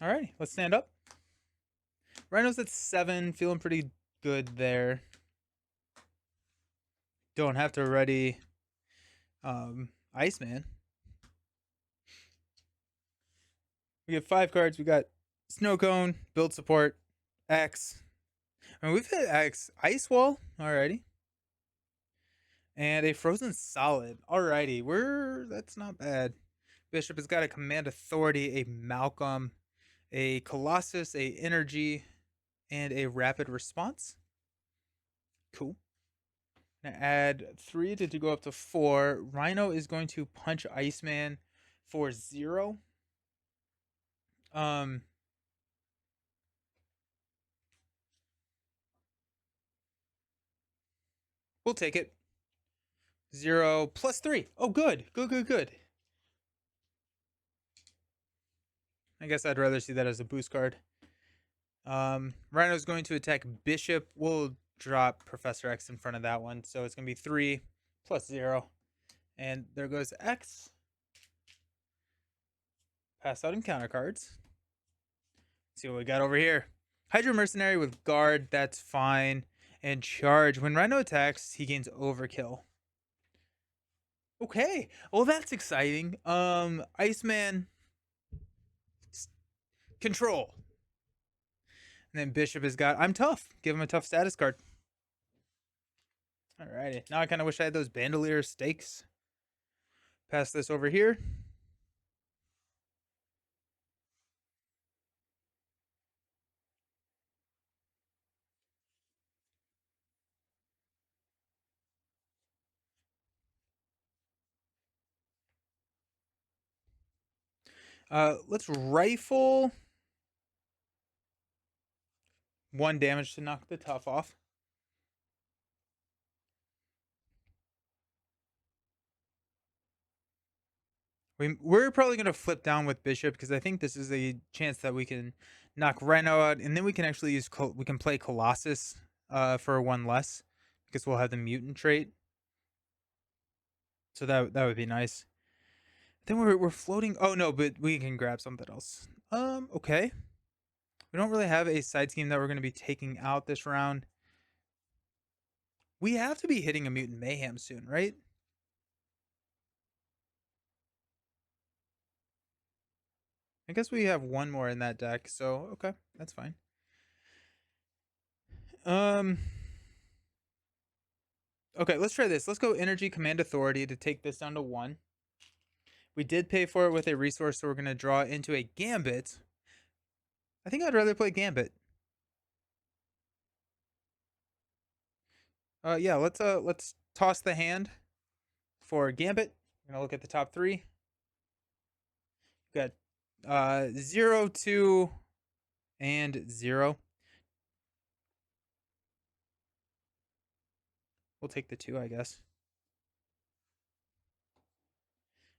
Alrighty, let's stand up. Rhino's at 7, feeling pretty good there. Don't have to ready Iceman. We get 5 cards. We got Snow Cone, Build Support, X. I mean, we've hit X. Ice Wall. Alrighty. And a Frozen Solid. Alrighty. That's not bad. Bishop has got a Command Authority, a Malcolm, a Colossus, a Energy, and a Rapid Response. Cool. Gonna add 3 to go up to 4. Rhino is going to punch Iceman for 0. We'll take it. 0 plus 3. Oh, good. Good. I guess I'd rather see that as a boost card. Rhino's going to attack Bishop. We'll drop Professor X in front of that one. So it's going to be 3 plus 0. And there goes X. Pass out encounter cards. See what we got over here. Hydra Mercenary with Guard. That's fine. And Charge. When Rhino attacks, he gains Overkill. Okay. Well, that's exciting. Iceman. Control. And then Bishop has got I'm tough. Give him a tough status card. Alrighty. Now I kind of wish I had those Bandolier stakes. Pass this over here. Let's rifle 1 damage to knock the tough off. We're probably going to flip down with Bishop because I think this is a chance that we can knock Rhino out, and then we can actually we can play Colossus for 1 less because we'll have the mutant trait. So that would be nice. Then we're floating. Oh no, but we can grab something else. Okay. We don't really have a side scheme that we're going to be taking out this round. We have to be hitting a Mutant Mayhem soon, right? I guess we have 1 more in that deck, so okay, that's fine. Okay, let's try this. Let's go Energy Command Authority to take this down to 1. We did pay for it with a resource, so we're going to draw into a Gambit. I think I'd rather play Gambit. Yeah, let's toss the hand for Gambit. We're gonna look at the top 3. We've got 0, 2, and 0. We'll take the 2, I guess.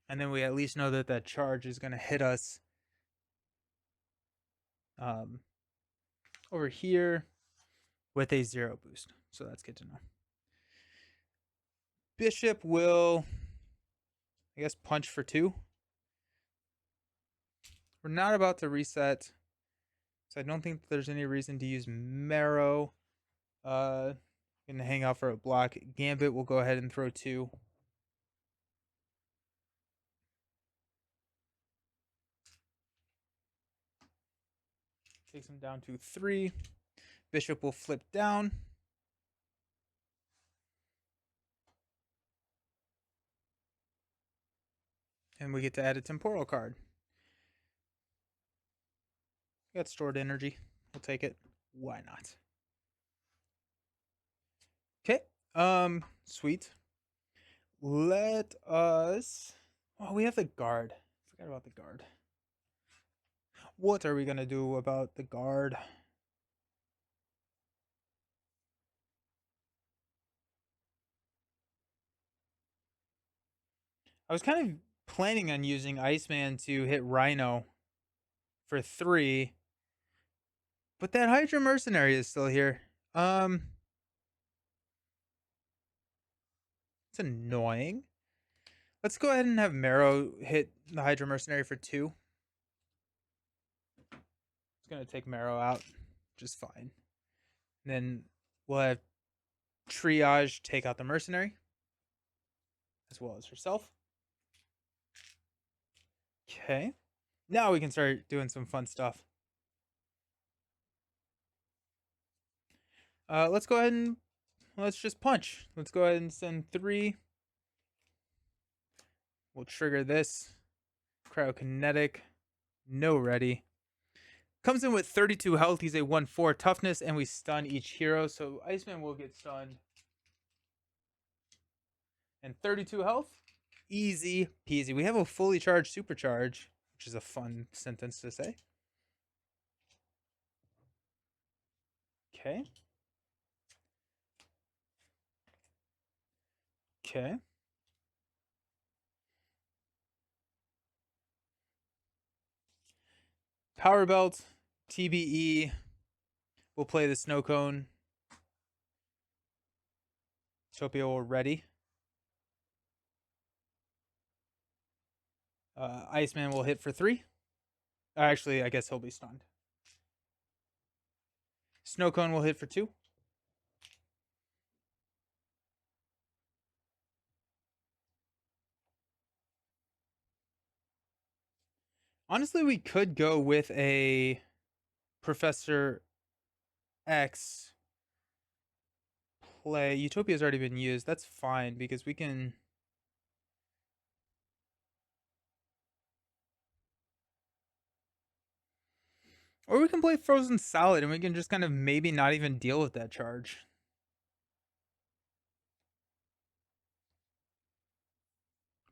And then we at least know that that charge is gonna hit us over here with a 0 boost. So that's good to know. Bishop will, I guess, punch for 2. We're not about to reset, so I don't think there's any reason to use Marrow. Gonna hang out for a block. Gambit will go ahead and throw 2. Takes him down to 3. Bishop will flip down. And we get to add a temporal card. We got stored energy. We'll take it. Why not? Okay. Sweet. Let us. Oh, we have the guard. Forgot about the guard. What are we gonna do about the guard? I was kind of planning on using Iceman to hit Rhino for 3, but that Hydra Mercenary is still here. It's annoying. Let's go ahead and have Marrow hit the Hydra Mercenary for 2. It's gonna take Marrow out just fine. And then we'll have Triage take out the Mercenary, as well as herself. Okay. Now we can start doing some fun stuff. Let's go ahead and let's just punch. Let's go ahead and send 3. We'll trigger this. Cryokinetic. No ready. Comes in with 32 health. He's a 1/4 toughness, and we stun each hero. So Iceman will get stunned. And 32 health. Easy peasy. We have a fully charged supercharge, which is a fun sentence to say. Okay. Okay. Power belt, TBE. We'll play the snow cone. Topia will ready. Iceman will hit for 3. Actually, I guess he'll be stunned. Snow cone will hit for 2. Honestly, we could go with a Professor X play. Utopia's already been used. That's fine because we can. Or we can play Frozen Salad and we can just kind of maybe not even deal with that charge.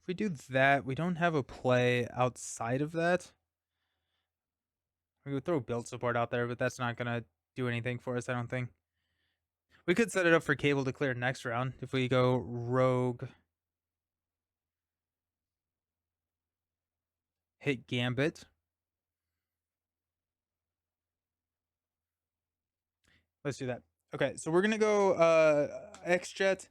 If we do that, we don't have a play outside of that. We would throw build support out there, but that's not going to do anything for us, I don't think. We could set it up for Cable to clear next round if we go Rogue, hit Gambit. Let's do that. Okay, so we're going to go X-Jet,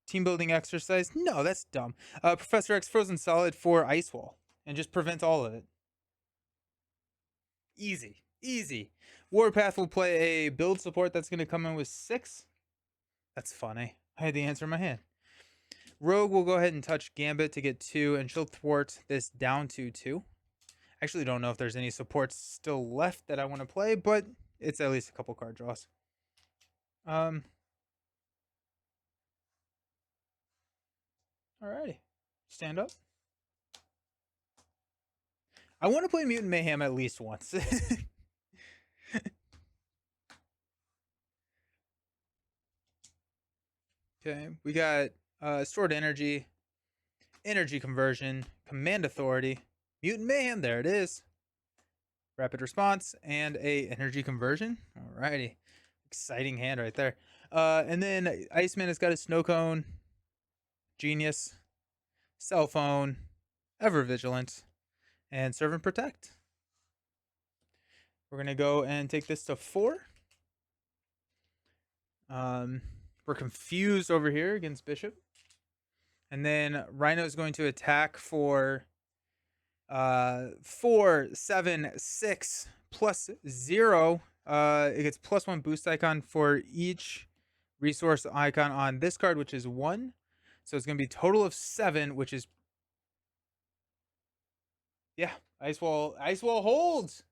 team building exercise. No, that's dumb. Professor X Frozen Solid for Ice Wall and just prevent all of it. Easy. Easy. Warpath will play a build support that's going to come in with 6. That's funny. I had the answer in my hand. Rogue will go ahead and touch Gambit to get 2, and she'll thwart this down to 2. Actually, don't know if there's any supports still left that I want to play, but it's at least a couple card draws. Alrighty. Stand up. I want to play Mutant Mayhem at least once. Okay, we got stored energy, energy conversion, command authority, Mutant Mayhem, there it is. Rapid response and a energy conversion. Alrighty. Exciting hand right there. And then Iceman has got a snow cone, genius, cell phone, ever vigilant, and serve and protect. We're gonna go and take this to 4. We're confused over here against Bishop. And then Rhino is going to attack for 4, 7, 6 plus 0. It gets +1 boost icon for each resource icon on this card, which is 1. So it's going to be a total of 7, which is, yeah, Ice Wall holds.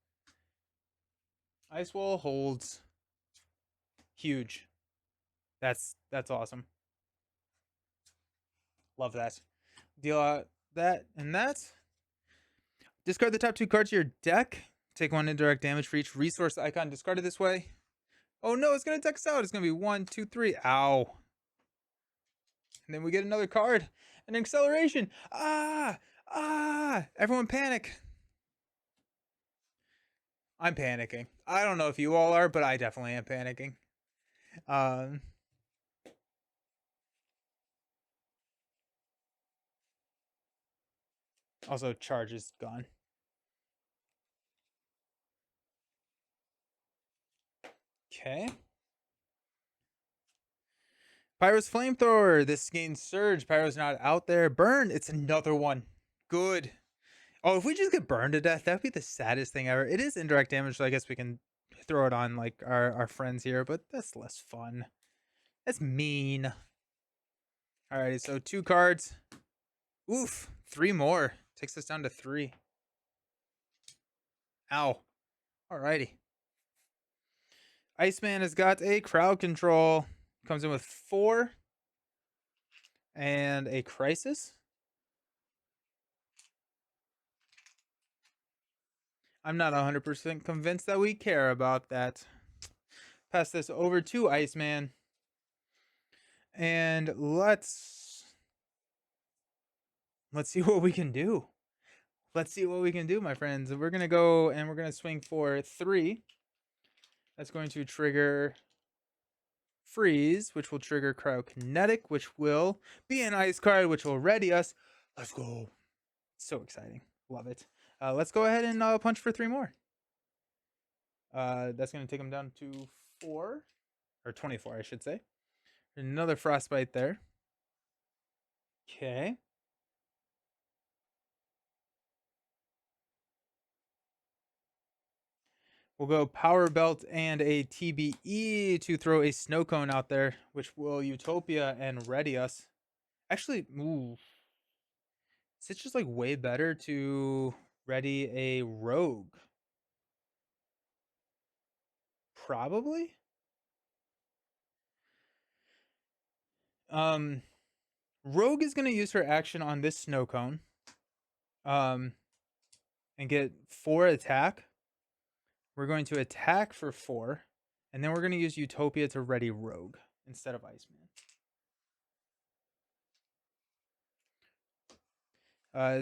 Ice Wall holds. Huge. That's awesome. Love that. Deal out that and that. Discard the top 2 cards of your deck. Take 1 indirect damage for each resource icon discarded this way. Oh no, it's going to text out. It's going to be 1, 2, 3. Ow. And then we get another card. An acceleration. Ah! Ah! Everyone panic. I'm panicking. I don't know if you all are, but I definitely am panicking. Um, Also, charge is gone. Okay. Pyro's flamethrower. This gains surge. Pyro's not out there. Burn. It's another one. Good. Oh, if we just get burned to death, that would be the saddest thing ever. It is indirect damage, so I guess we can throw it on like our friends here, but that's less fun. That's mean. Alrighty, so 2 cards. Oof. 3 more. Takes us down to 3. Ow. Alrighty. Iceman has got a crowd control. Comes in with 4 and a crisis. I'm not 100% convinced that we care about that. Pass this over to Iceman. And let's see what we can do. Let's see what we can do, my friends. We're going to go and we're going to swing for 3. That's going to trigger freeze, which will trigger cryokinetic, which will be an ice card, which will ready us. Let's go. So exciting. Love it. Let's go ahead and punch for 3 more. That's going to take him down to 4. Or 24, I should say. Another frostbite there. Okay. We'll go Power Belt and a TBE to throw a snow cone out there, which will Utopia and ready us. Actually, ooh. It's just like way better to ready a rogue. Probably. Rogue is going to use her action on this snow cone. And get 4 attack. We're going to attack for 4. And then we're going to use Utopia to ready Rogue instead of Iceman.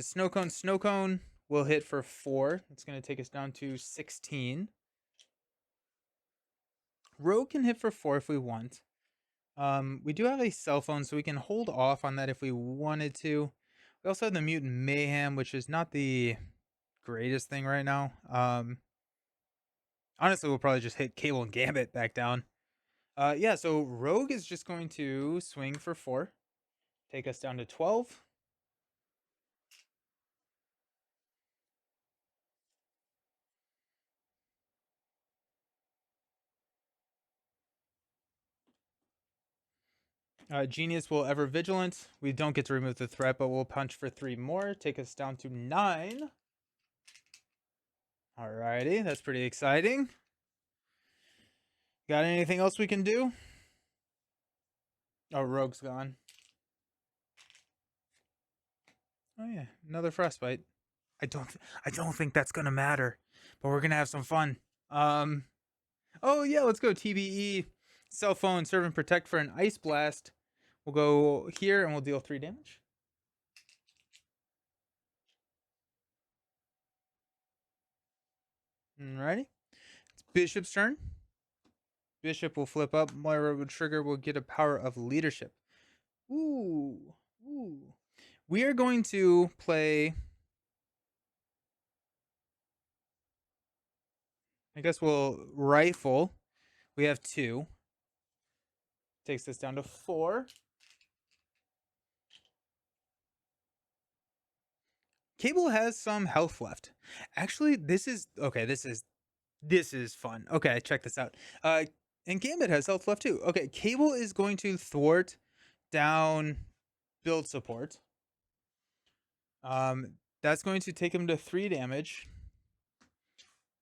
Snow Cone will hit for 4. It's going to take us down to 16. Rogue can hit for 4 if we want. We do have a cell phone, so we can hold off on that if we wanted to. We also have the Mutant Mayhem, which is not the greatest thing right now. Honestly, we'll probably just hit Cable and Gambit back down. Yeah, so Rogue is just going to swing for 4. Take us down to 12. Genius will Ever Vigilant. We don't get to remove the threat, but we'll punch for 3 more. Take us down to 9. Alrighty, that's pretty exciting. Got anything else we can do? Oh, Rogue's gone. Oh yeah, another frostbite. I don't think that's gonna matter, but we're gonna have some fun. Oh yeah, let's go TBE. Cell phone, serve and protect for an ice blast. We'll go here and we'll deal 3 damage. Alrighty. It's Bishop's turn. Bishop will flip up. Moira will trigger. Will get a power of leadership. Ooh. Ooh. We are going to play. I guess we'll rifle. We have 2. Takes this down to 4. Cable has some health left. Actually, this is okay. This is fun. Okay, check this out. And Gambit has health left too. Okay, Cable is going to thwart down build support. That's going to take him to 3 damage.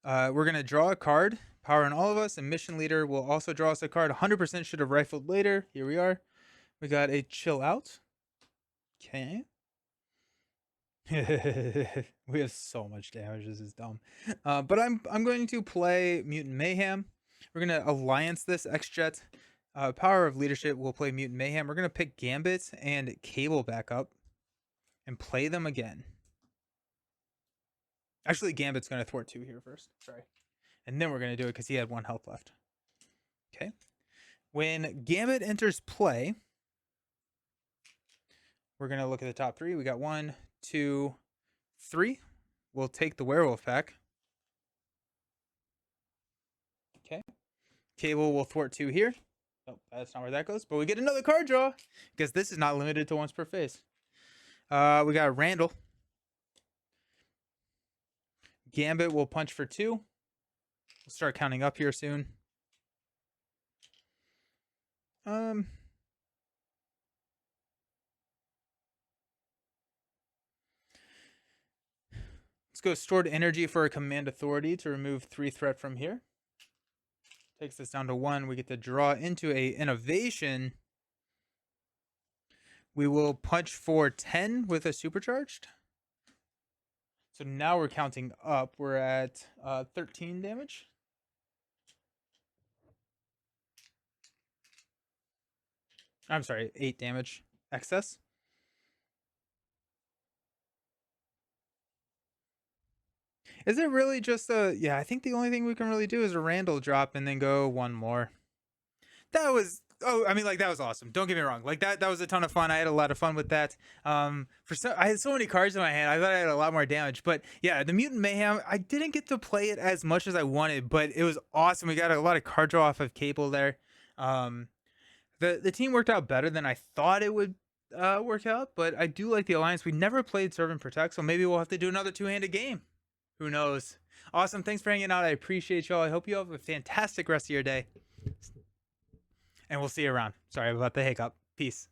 We're gonna draw a card. Power on all of us, and Mission Leader will also draw us a card. 100% should have rifled later. Here we are. We got a Chill Out. Okay. We have so much damage. This is dumb. But I'm going to play Mutant Mayhem. We're gonna alliance this X-Jet. Power of Leadership will play Mutant Mayhem. We're going to pick Gambit and Cable back up and play them again. Actually, Gambit's going to thwart 2 here first. Sorry. And then we're going to do it because he had 1 health left. Okay. When Gambit enters play, we're going to look at the top 3. We got 1, 2, 3. We'll take the Werewolf pack. Okay. Cable will thwart 2 here. Oh, that's not where that goes. But we get another card draw because this is not limited to once per phase. We got Randall. Gambit will punch for 2. We'll start counting up here soon. Let's go Stored Energy for a Command Authority to remove 3 threat from here. Takes this down to 1. We get to draw into a Innovation. We will punch for 10 with a Supercharged. So now we're counting up. We're at 13 damage. I'm sorry, 8 damage excess. Is it really just a... Yeah, I think the only thing we can really do is a Randall drop and then go 1 more. That was... Oh, I mean, like, that was awesome. Don't get me wrong. Like, that was a ton of fun. I had a lot of fun with that. I had so many cards in my hand. I thought I had a lot more damage. But, yeah, the Mutant Mayhem, I didn't get to play it as much as I wanted, but it was awesome. We got a lot of card draw off of Cable there. The team worked out better than I thought it would work out, but I do like the Alliance. We never played Serve and Protect, so maybe we'll have to do another 2-handed game. Who knows? Awesome. Thanks for hanging out. I appreciate y'all. I hope you have a fantastic rest of your day. And we'll see you around. Sorry about the hiccup. Peace.